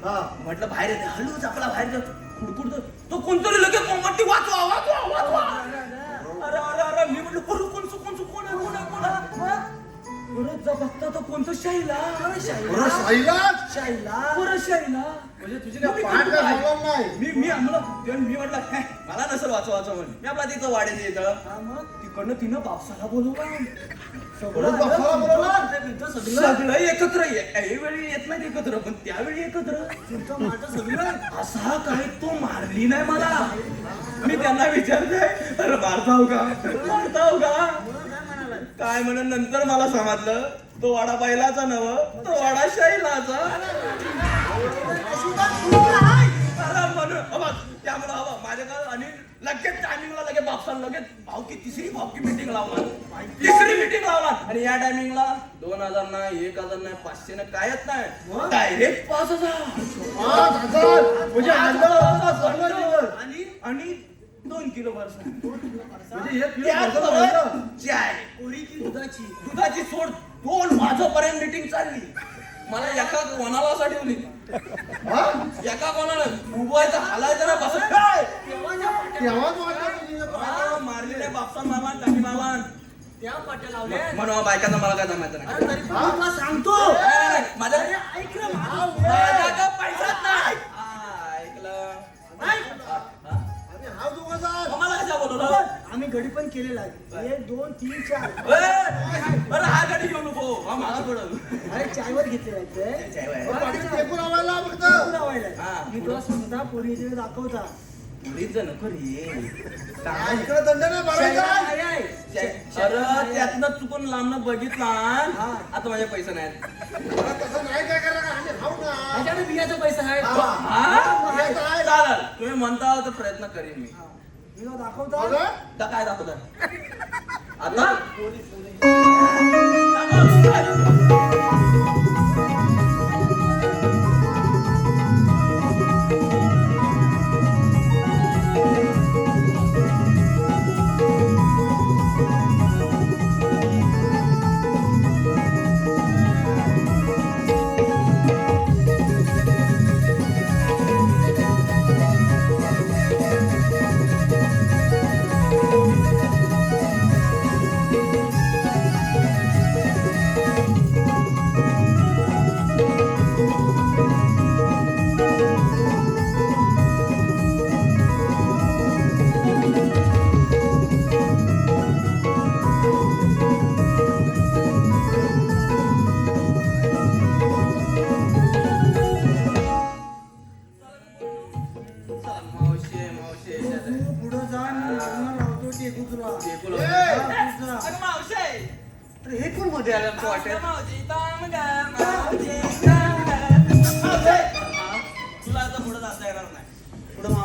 Speaker 1: हा.
Speaker 3: म्हटलं बाहेर येते हळूच आपला बाहेर खुडखुडतो तो कोणतरी लगेच मोमबत्ती वाचवा अरे मी म्हटलं कोण परत जा बघता तो कोणतं शाईला
Speaker 1: बरं, शैलाच
Speaker 3: परत शाईला
Speaker 1: म्हणजे तुझी काय पाठ काय सांगणार नाही
Speaker 3: मी म्हटलं "हे, मला नसेल वाचवा म्हणून मी आपला तिथं वाड्यात येतं तिकडनं तिनं बापसाला बोलवलं
Speaker 1: परत बाप्पाला बोलवलं?
Speaker 3: सगळं एकत्र वेळी येत नाही एकत्र पण त्यावेळी एकत्र असा काय तो मारली नाही मला मी त्यांना विचारतोय अरे मारताव का काय म्हणून नंतर मला समजलं तो वाडा बैलाचा नव तो वाडा शैलाचा म्हणून त्यामुळे माझ्याकडे आणि लगेच टायमिंगला लगेच बापसाला लगेच तिसरी मीटिंग लावला आणि या टायमिंगला 2000 नाही 1000 नाही 500 नाही कायच नाही डायरेक्ट 5000
Speaker 1: 5,000 म्हणजे अंदाज चांगला दिवस.
Speaker 3: आणि 2 किलो फरसाण
Speaker 1: म्हणजे 1 किलो
Speaker 3: त्यात
Speaker 1: फरसाण
Speaker 3: परत
Speaker 1: झालं.
Speaker 3: चाय दुधाची सोड 2 वाजेपर्यंत मीटिंग चालली मला एका कोणाला असा ठेवली
Speaker 1: हा?
Speaker 3: एका कोणाला उभं हालायचं ना बस
Speaker 1: तेव्हाच वाटलं तुझी
Speaker 3: मारलेल्या बापसा मामा कमी मामा
Speaker 5: त्या पाट्या लावल्या
Speaker 3: म्हणून बायकांना मला काय जमायचं नाही
Speaker 5: अरे तरी पण मी तुला सांगतो
Speaker 3: माझ्या
Speaker 5: ऐक ना माझं.
Speaker 3: माझ्याकडे पैसाच नाही ऐकलं
Speaker 1: आणि हा दोघांचा
Speaker 3: मला कशा बोलवलं
Speaker 5: आम्ही गडी पण केलेला आहे 1 2 3 4
Speaker 3: बरं हा गाडी घेऊ नको हा माझा पडल
Speaker 5: अरे चायवर घेतलेला आहे ते.
Speaker 1: पाटील टेकून आवायला फक्त
Speaker 5: टेकून लावायला आहे.
Speaker 3: हा.
Speaker 5: मी तुला सांगता पोरी इथे दाखवता
Speaker 3: मुलीच नको रे
Speaker 1: हा, इकडे दंड नाही भरायचा.
Speaker 5: आहे, आहे.
Speaker 3: अरे त्यातनं चुकून लांबनं बघितला आता माझे पैसे नाहीत
Speaker 1: बरं, तसं नाही काय करायला आम्ही राहू ना
Speaker 5: त्याच्याकडे बियाचा पैसा आहे
Speaker 3: हा? चालेल तुम्ही म्हणता तर प्रयत्न करीन मी
Speaker 5: मी तुला दाखवता
Speaker 1: बघा.
Speaker 3: आता काय दाखवता आता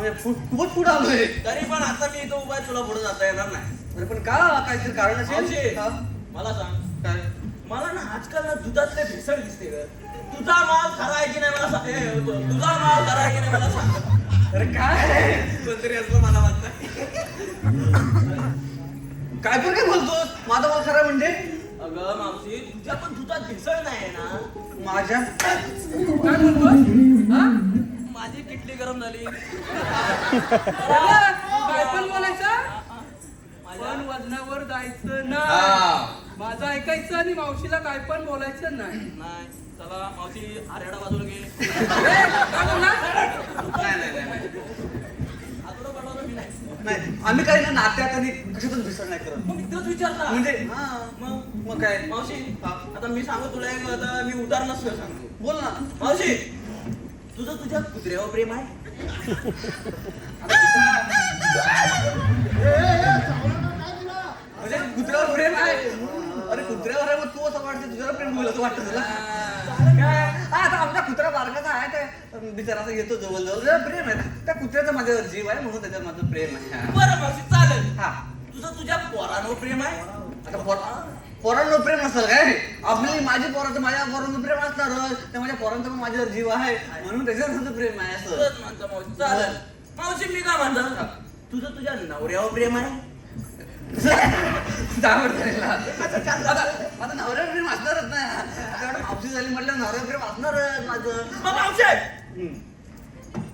Speaker 7: म्हणजे खूपच पुढे आलोय.
Speaker 9: तरी पण आता मी इथं उभा आहे, तुला पुढे जाता येणार नाही.
Speaker 7: अरे पण का काहीतरी कारण
Speaker 9: मावशी,
Speaker 7: असेल हा?
Speaker 9: मला सांग,
Speaker 7: काय
Speaker 9: मला ना आजकाल ना दुधातले भेसळ दिसते ग. तुझा माल खरा आहे की नाही मला सांग. तुझा माल खरा आहे की नाही मला सांग.
Speaker 7: अरे काय
Speaker 9: कोणतरी असलं मला वाटतं.
Speaker 7: काय पण काय बोलतोस? माझा माल खरा म्हणजे
Speaker 9: अगं मावशी, तुझ्या पण दुधात भेसळ नाही ना.
Speaker 7: माझ्या
Speaker 2: काय बोलतोस हा?
Speaker 9: माझी किटली गरम झाली.
Speaker 2: काय पण बोलायचं पण वजनावर जायचं नाही.
Speaker 7: हा.
Speaker 2: माझं ऐकायचं आणि मावशीला काय पण बोलायचं नाही.
Speaker 9: नाही, चला मावशी आरेडा बाजूला घे.
Speaker 2: काय बोलला?
Speaker 7: नाही
Speaker 9: आतोडा पाठवतो मी नाही.
Speaker 7: नाही आम्ही काही ना नात्यात आणि कशातून भेसळ नाही करत.
Speaker 9: मग इथंच विचारला.
Speaker 7: म्हणजे
Speaker 9: मग
Speaker 7: काय
Speaker 9: मावशी,
Speaker 7: हा.
Speaker 9: आता मी सांगू तुला एक, आता मी उदाहरणच सांगतो.
Speaker 7: बोल ना.
Speaker 9: मावशी, तुझं तुझ्या कुत्र्यावर प्रेम आहे?
Speaker 7: म्हणजे कुत्र्यावर प्रेम आहे. अरे कुत्र्यावर आहे मग तू असं वाटतं तुझ्यावर प्रेम होईल असं वाटतं तुला काय हा, आता आमचा कुत्रा बारकाचा आहे काय बिचारा असं येतो जवळ जवळ प्रेम आहे त्या कुत्र्याचा माझ्यावर जीव आहे म्हणून त्याच्यावर माझं प्रेम आहे.
Speaker 9: बरं मावशी, चालेल.
Speaker 7: हा
Speaker 9: तुझं तुझ्या पोरांवर प्रेम आहे?
Speaker 7: आता पोरांवर प्रेम असेल काय आपली माझी पोराचं माझ्या पोरांचं प्रेम असणारच त्या माझ्या पोरांचा पण माझ्यावर जीव आहे म्हणून त्याच्यावर माझं प्रेम आहे असं.
Speaker 9: तुझंच म्हणतो मावशी, चालेल. मावशी, मी काय म्हणतो, तुझं तुझ्या नवऱ्यावर प्रेम आहे?
Speaker 7: जावड करायला. आता नवऱ्यावर प्रेम असणारच नाही आता एवढं मावशी झाली म्हटलं नवऱ्यावर प्रेम असणारच माझं.
Speaker 9: मग मावशी,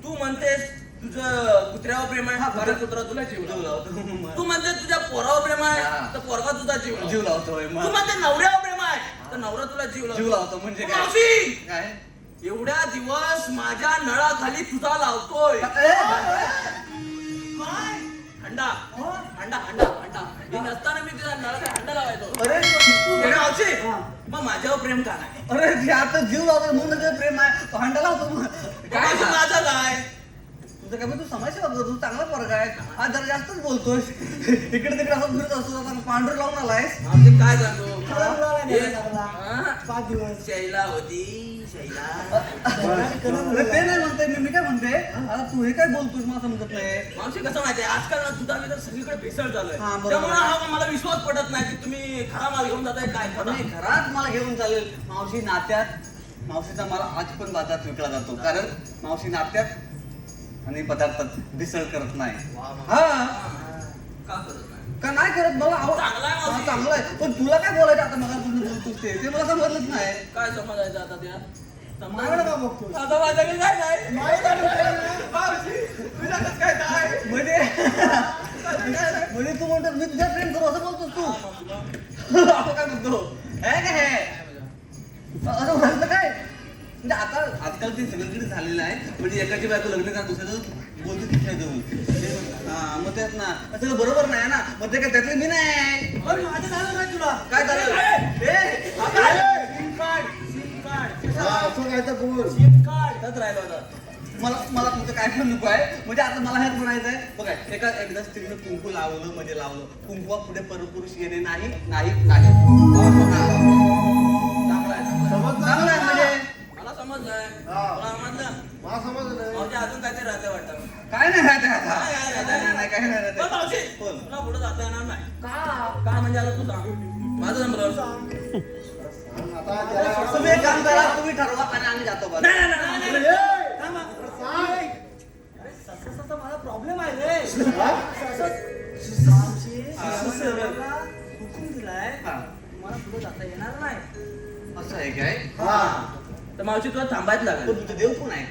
Speaker 9: तू म्हणतेस तुझं कुत्र्यावर प्रेम आहे, बरं कुत्रा तुला जीव
Speaker 7: जीव
Speaker 9: लावतो.
Speaker 7: लावतो
Speaker 9: तू म्हणते तुझ्या पोरावर प्रेम आहे,
Speaker 7: हा.
Speaker 9: तर पोरगा तुझा जीव लावतो.
Speaker 7: जीव लावतोय
Speaker 9: तू
Speaker 7: मग
Speaker 9: म्हणते नवऱ्यावर प्रेम आहे, तर नवरा तुला जीव
Speaker 7: जीव लावतो म्हणजे
Speaker 9: मग
Speaker 7: काय
Speaker 9: मावशी,
Speaker 7: काय
Speaker 9: एवढ्या दिवस माझ्या नळाखाली तुझा लावतोय.
Speaker 7: ए,
Speaker 9: हंडा हंडा हंडा हंडा हे नसताना मी तुझ्या नळाचा हंडा लावायचो.
Speaker 7: अरे
Speaker 9: अरे मावशी, मग माझ्यावर प्रेम का नाही?
Speaker 7: अरे ते आता जीव लावतो म्हणून त्याच्यावर प्रेम आहे तो हांडा लावतो मग
Speaker 9: काय माझं काय?
Speaker 7: तुझं काय तू समाजसेवा करतो तू चांगला पोरगा आहे आज जरा जास्तच बोलतोय इकडे तिकडे असं फिरत असतो आता पांढर लावून आलायस.
Speaker 9: मावशी, काय सांगू?
Speaker 5: नाही
Speaker 9: हा?
Speaker 5: 5 दिवस
Speaker 9: शैला होती, शैला.
Speaker 7: अरे ते नाही म्हणते मी काय म्हणते आता तू हे काय बोलतोस मला समजत नाही.
Speaker 9: मावशी, कसं माहितीये, आजकाल ना दुधामध्ये सगळीकडे भेसळ झालंय.
Speaker 7: हा, बरोबर.
Speaker 9: त्यामुळे हा मला विश्वास पडत नाही की तुम्ही खरा माल घेऊन जाताय काय खरं.
Speaker 7: नाही घरात मला घेऊन चालेल मावशी नात्यात मावशीचा मला आज पण बाजारात विकला जातो कारण मावशी नात्यात आणि पदार्थात भेसळ करत नाही. हा
Speaker 9: का करत नाही?
Speaker 7: का नाही करत मला
Speaker 9: चांगला आहे मावशी.
Speaker 7: चांगलं आहे पण तुला काय बोलायचं आता मला तुम्ही बोलतोस ते मला समजलंच नाही.
Speaker 9: काय समजायचं आता त्या?
Speaker 5: माझ्याकडे का बघतोस?
Speaker 9: आता माझ्याकडे काय नाही. मावशी, तुझ्याकडे काय नाही.
Speaker 7: म्हणजे तू म्हणतो मी तुझ्या प्रेम करू असं बोलतोस तू असं काय म्हणतो हे काय हे असं म्हणतं काय म्हणजे आता आजकाल ते सगळीकडे झालेलं आहे म्हणजे एकाची बायको लग्न करा दुसऱ्याचं बोलते तिथे जाऊन हा मग तेच ना सगळं बरोबर नाही ना मग ते काय त्यातले मी नाही.
Speaker 5: पण माझं झालं नाही तुला.
Speaker 7: काय झालं
Speaker 5: सिम कार्ड
Speaker 1: असं काय तर बोल.
Speaker 5: सिम कार्ड
Speaker 9: त्यात राहिलो आता.
Speaker 7: मला तुमचं काय पण नको आहे म्हणजे आता मला हेच म्हणायचं आहे बघा एकदा स्त्रीनं कुंकू लावलं म्हणजे लावलं कुंकुवा पुढे परपुरुष येणे नाही नाही नाही
Speaker 9: चांगला आहे, चांगला आहे.
Speaker 7: चांगलं आहे म्हणजे
Speaker 9: मला समजलंय.
Speaker 1: हा.
Speaker 9: तुला समजलं?
Speaker 1: मला समजलं
Speaker 9: मावशी, अजून काहीतरी राहते वाटतं.
Speaker 7: काय नाही राहते आता
Speaker 9: काय
Speaker 7: नाही काय नाही
Speaker 9: पण मावशी,
Speaker 7: राहते बोल.
Speaker 9: तुला पुढे जाता येणार नाही. का म्हणजे आता तू सांग. माझं नंबर.
Speaker 1: आता त्याला
Speaker 7: तुम्ही एक काम करा तुम्ही ठरवा आणि आम्ही जातो बघा.
Speaker 9: नाही, नाही, नाही, नाही, नाही.
Speaker 5: थांबा. अरे ससा माझा प्रॉब्लेम आहे रे. आमची सासूला हुकूम दिलाय
Speaker 7: हा.
Speaker 5: तुम्हाला पुढे जाता येणार नाही.
Speaker 7: असं आहे काय
Speaker 1: हा
Speaker 9: तर मावशी, तुला थांबायच
Speaker 7: पण
Speaker 9: लागेल.
Speaker 7: तुझं देव कोण आहे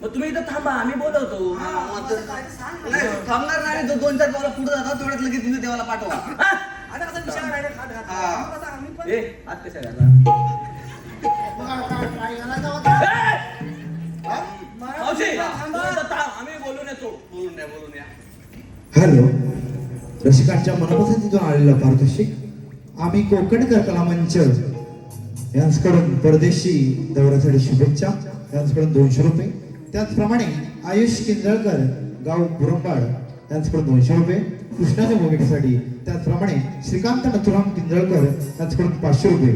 Speaker 9: मग तुम्ही इथं थांबा, आम्ही बोलवतो.
Speaker 7: हा, मग
Speaker 5: माझं
Speaker 7: तर-
Speaker 5: काय ते सांग
Speaker 7: नाही
Speaker 5: ना.
Speaker 7: थांबणार नाही जो 2-4 पावलं पुढे जातात तेवढ्यात लगेच तुम्ही देवाला पाठवा.
Speaker 5: आता कसं विषय राहिला खात घात.
Speaker 7: हा.
Speaker 5: आम्ही पण
Speaker 9: ए, हात कशा घातला?
Speaker 1: मग काय काय करायचं होतं?
Speaker 9: मावशी, तू इथं थांब, आम्ही बोलून येतो.
Speaker 7: बोलून या
Speaker 10: हॅलो रसिकांच्या मनपसंतीतून आलेला पारितोषिक आम्ही कोकणकर कला मंच यांच्याकडून परदेशी दौऱ्यासाठी शुभेच्छा यांच्याकडून 200 रुपये त्याचप्रमाणे आयुष किंजळकर गाव बुरंबाड यांच्याकडून 200 रुपये कृष्णाच्या भूमिकेसाठी त्याचप्रमाणे श्रीकांत नथुराम किंजळकर यांच्याकडून 500 रुपये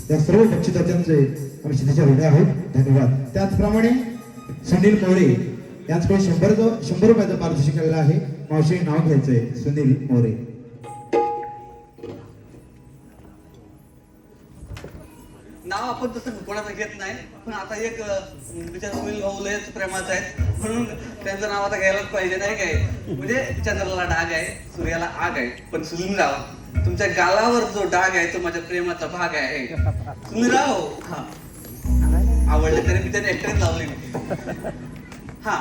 Speaker 10: या सर्व बक्षिसात्यांचे आम्ही शितेच्या ऋणी आहोत धन्यवाद. त्याचप्रमाणे सुनील मोरे यांच्याकडे 100 रुपयाचा पारितोषिक केलेला आहे. मावशी नाव घ्यायचंय सुनील मोरे.
Speaker 7: नाव आपण तसं कोणाचं घेत नाही, पण आता एक बिचार सुनील भाऊ लयच प्रेमाचं आहे म्हणून त्यांचं नाव आता घ्यायलाच पाहिजे नाही काय. म्हणजे चंद्राला डाग आहे, सूर्याला आग आहे, पण सुनीलराव तुमच्या गालावर जो डाग आहे तो माझ्या प्रेमाचा भाग आहे. सुनीलराव हा आवडलं तरी मी त्याने ऍक्टरेस लावली. हा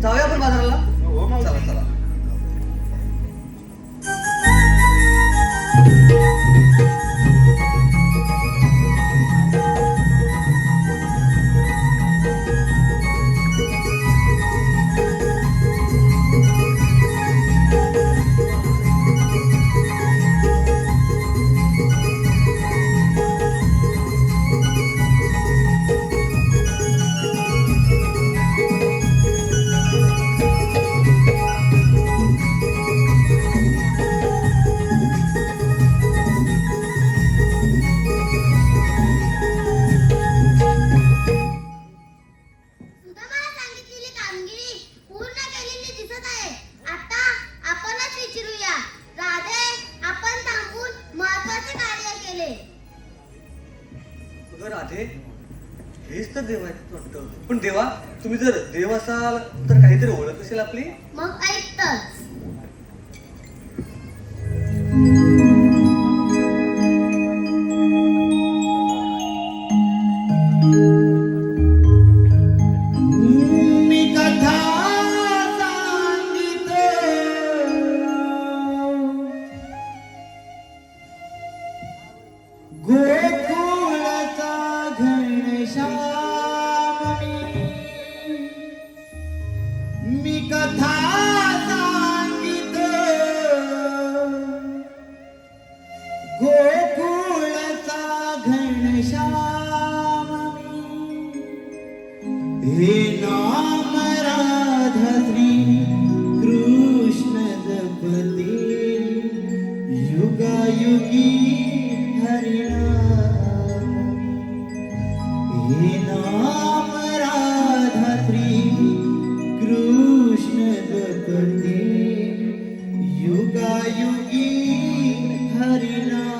Speaker 7: जाऊया आपण बाजाराला. चला चला.
Speaker 6: सुदामाला सांगितलेली कामगिरी पूर्ण केलेली दिसत आहे. आता आपणच विचारूया, राधे आपण थांबून महत्वाचे कार्य केले.
Speaker 7: अगं राधे, हेच तर देव आहेत वाटतं. पण देवा, तुम्ही जर देव असाल तर काहीतरी ओळख असेल आपली.
Speaker 6: मग ऐक तर.
Speaker 3: मी कथा सांगिते गोकुळचा घनश्याम मी कथा सांगिते गोकुळचा घनश्याम हे नाम राधा श्री कृष्ण जपते युगायुगी हरिनाम हे नाम राधा श्री कृष्ण जपते युगायुगी हरिनाम.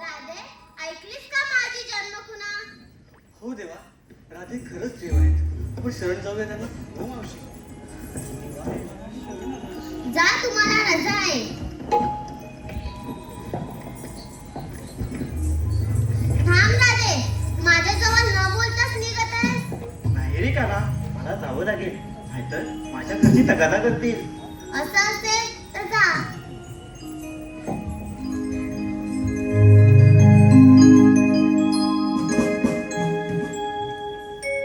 Speaker 6: राधे, ऐकलीस का माझी जन्मखुणा?
Speaker 7: हो देवा, राधे खरंच देव आहेत. आपण शरण जाऊया त्यांना. हो मावशी.
Speaker 6: जा, तुम्हाला रजा आहे. थांब राधे, माझ्याजवळ न बोलताच निघत आहेस.
Speaker 5: नाही रे काना, मला जावं लागेल, नाहीतर माझ्या घरची तगादा करतील.
Speaker 6: असं असेल तर जा.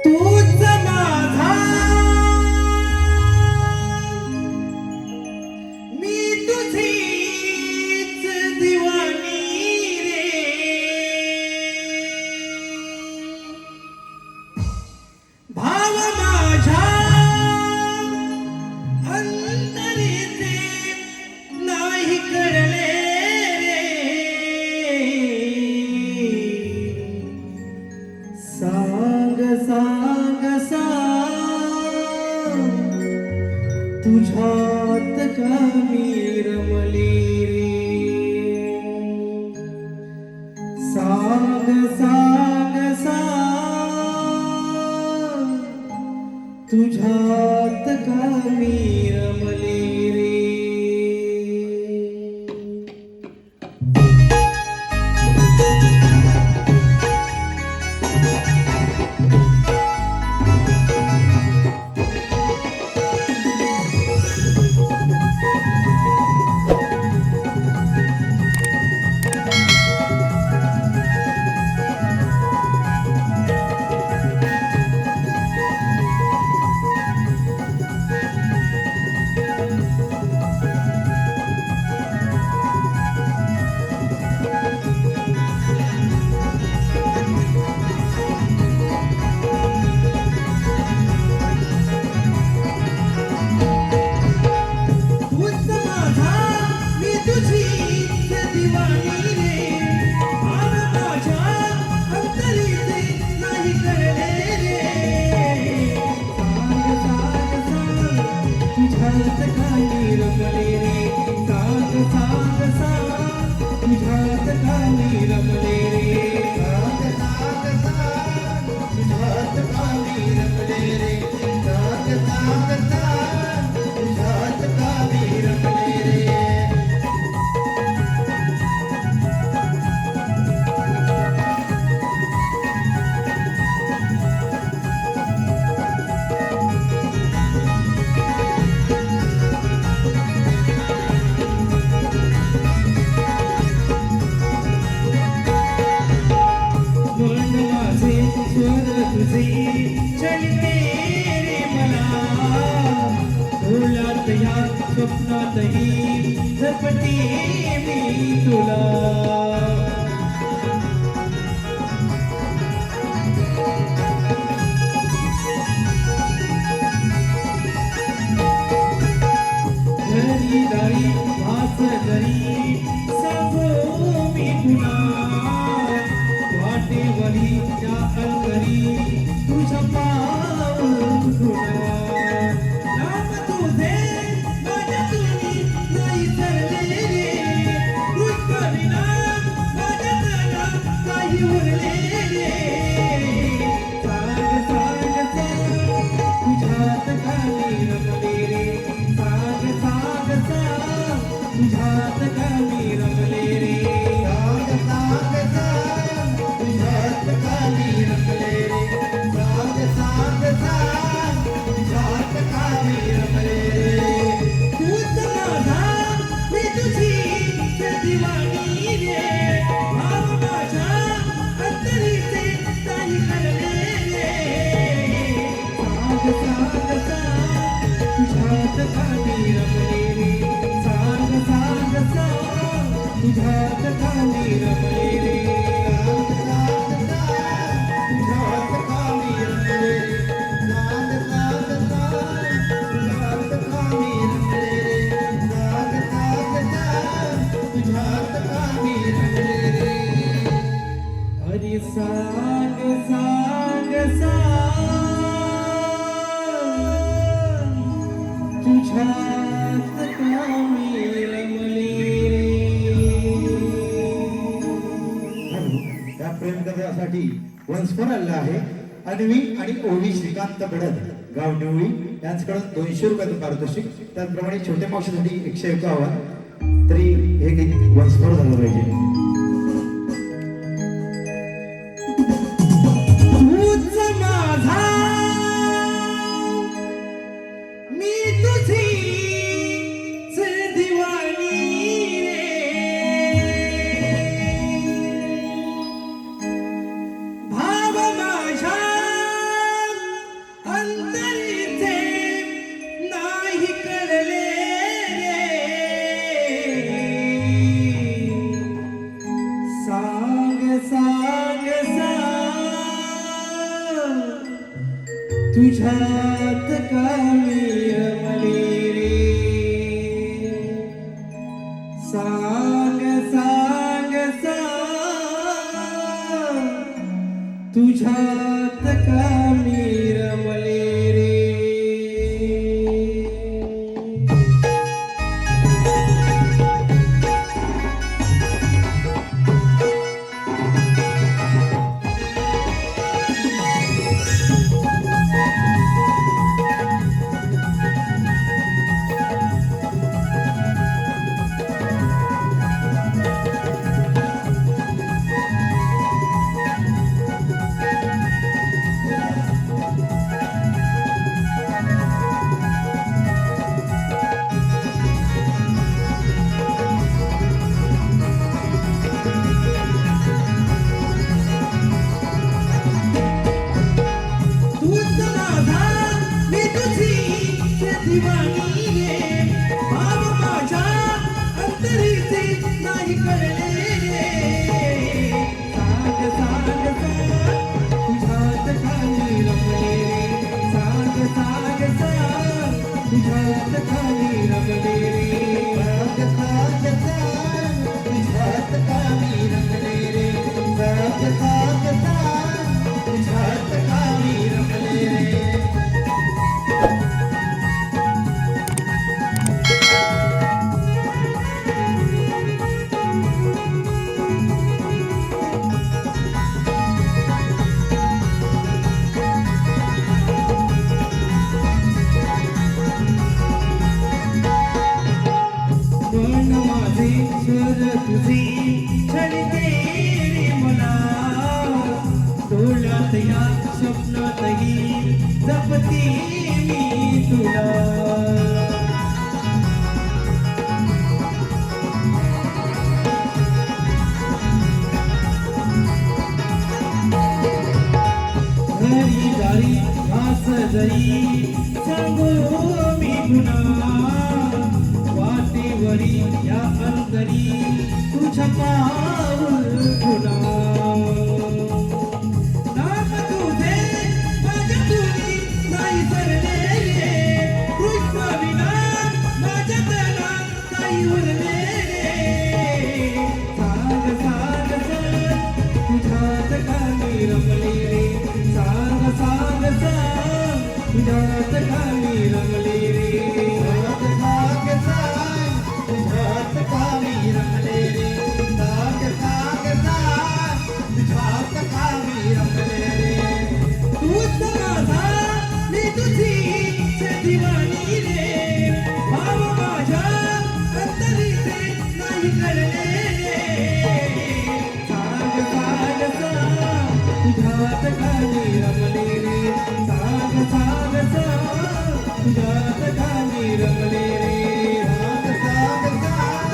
Speaker 3: तूच माझा, मी तुझीच दिवाणी रे. भाव माझ्या अंतरीचे नाही कळले रे. सांग सांग सांग, तुझ्यात का मी रमले रे. सांग सांग सांग, तुझ्यात का मी रमले रे.
Speaker 10: तुझ्यात कामी रमले रे सांग सांग सांग तुझ्यात कामी रमले रे
Speaker 3: मन माझे स्वर तुझे चलते रे मला डोळ्यात या स्वप्नातही झपते मी तुला घरी दारी भास घरी सांगो मी तुला वाटेवरी त्या अलगरी तुझ्या पाऊल तुला नाम तुझे माझ्या तुम्ही नाही सरले रे पुष्कळीना माझ्या तनात काही उरले रे सांग सांग सांग तुझ्यात कामी रमले रे सांग सांग सांग तुझ्यात कामी रमले रे
Speaker 10: सांग सांग सांग तुझ्यात कामी रमले रे सांग सांग सांग तुझ्यात कामी रमले रे
Speaker 3: तूच माझा मी तुझी दिवाणी रे भाव माझ्या अंतरीचे काही कळले रे सांग सांग सांग तुझ्यात कामी रमले रे सांग सांग सांग तुझ्यात कामी रमले रे
Speaker 10: सांग सांग सांग तुझ्यात कामी रमले रे सांग सांग सांग तुझ्यात कामी रमले रे सांग सांग सांग तुझ्यात कामी रमले रे
Speaker 3: अरे सांग सांग सांग तुझ्यात कामी रमले
Speaker 10: या प्रेम कथेसाठी वंशफळ आलेला आहे अन्वी आणि ओवी श्रीकांत बडद गाव निवळी यांच्याकडून 200 रुपयाचं पारितोषिक त्याचप्रमाणे छोट्या मावशीसाठी 151 तरी हे गीत वंशफळ झालं पाहिजे
Speaker 3: तूच माझा मी तुझीच दिवाणी रे भाव माझ्या अंतरीचे नाही कळले सांग सांग सांग तुझ्यात कामी रमले रे सांग सांग सांग तुझ्यात कामी रमले रे तूच माझा मी तुझीच दिवाणी रे भाव माझ्या अंतरीचे नाही कळले रे सांग सांग सांग तुझ्यात कामी रमले रे सांग सांग सांग तुझ्यात कामी रमले रे
Speaker 10: सांग सांग सांग तुझ्यात कामी रमले रे सांग सांग सांग तुझ्यात कामी रमले रे
Speaker 3: तुझी छळते रे मला डोळ्यात या स्वप्नातही जपते मी तुला घरी दारी घास जरी सांगू मी गुन्हा वाटेवरी या अंतरी तुझ्या पाऊल गुन्हा नाम तुझे माझ्या तुझी नाही सरले कृष्ण विना माझ्या तना काही उरले सांग सांग सांग तुझ्यात का मी रमले रे सांग सांग सांग तुझ्यात का मी रमले रे
Speaker 10: साग साग तुझ्यात का मी रमले रे साग साग साग तुझ्यात का मी रमले रे
Speaker 3: तूच माझा मी तुझी दिवाणी रे भाव माझ्या अंतरीचे नाही कळले सांग सांग सांग तुझ्यात का मी रमले रे सांग सांग सांग तुझ्यात का मी रमले रे
Speaker 10: साग साग साग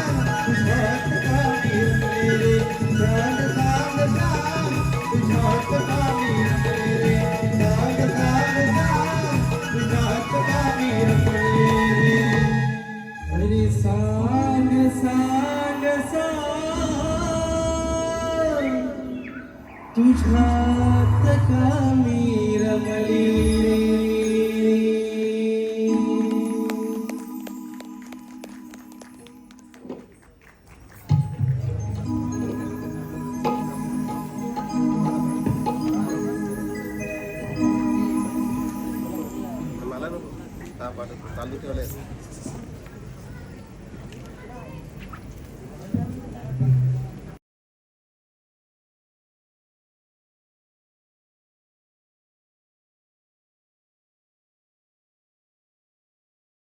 Speaker 10: तुझ्यात का मी रमले रे साग साग साग तुझ्यात का मी रमले रे साग साग साग तुझ्यात का मी रमले रे
Speaker 3: अरे सांग सांग सांग तुझ्यात का मी रमले रे
Speaker 1: मला नको. चालू ठेवलंय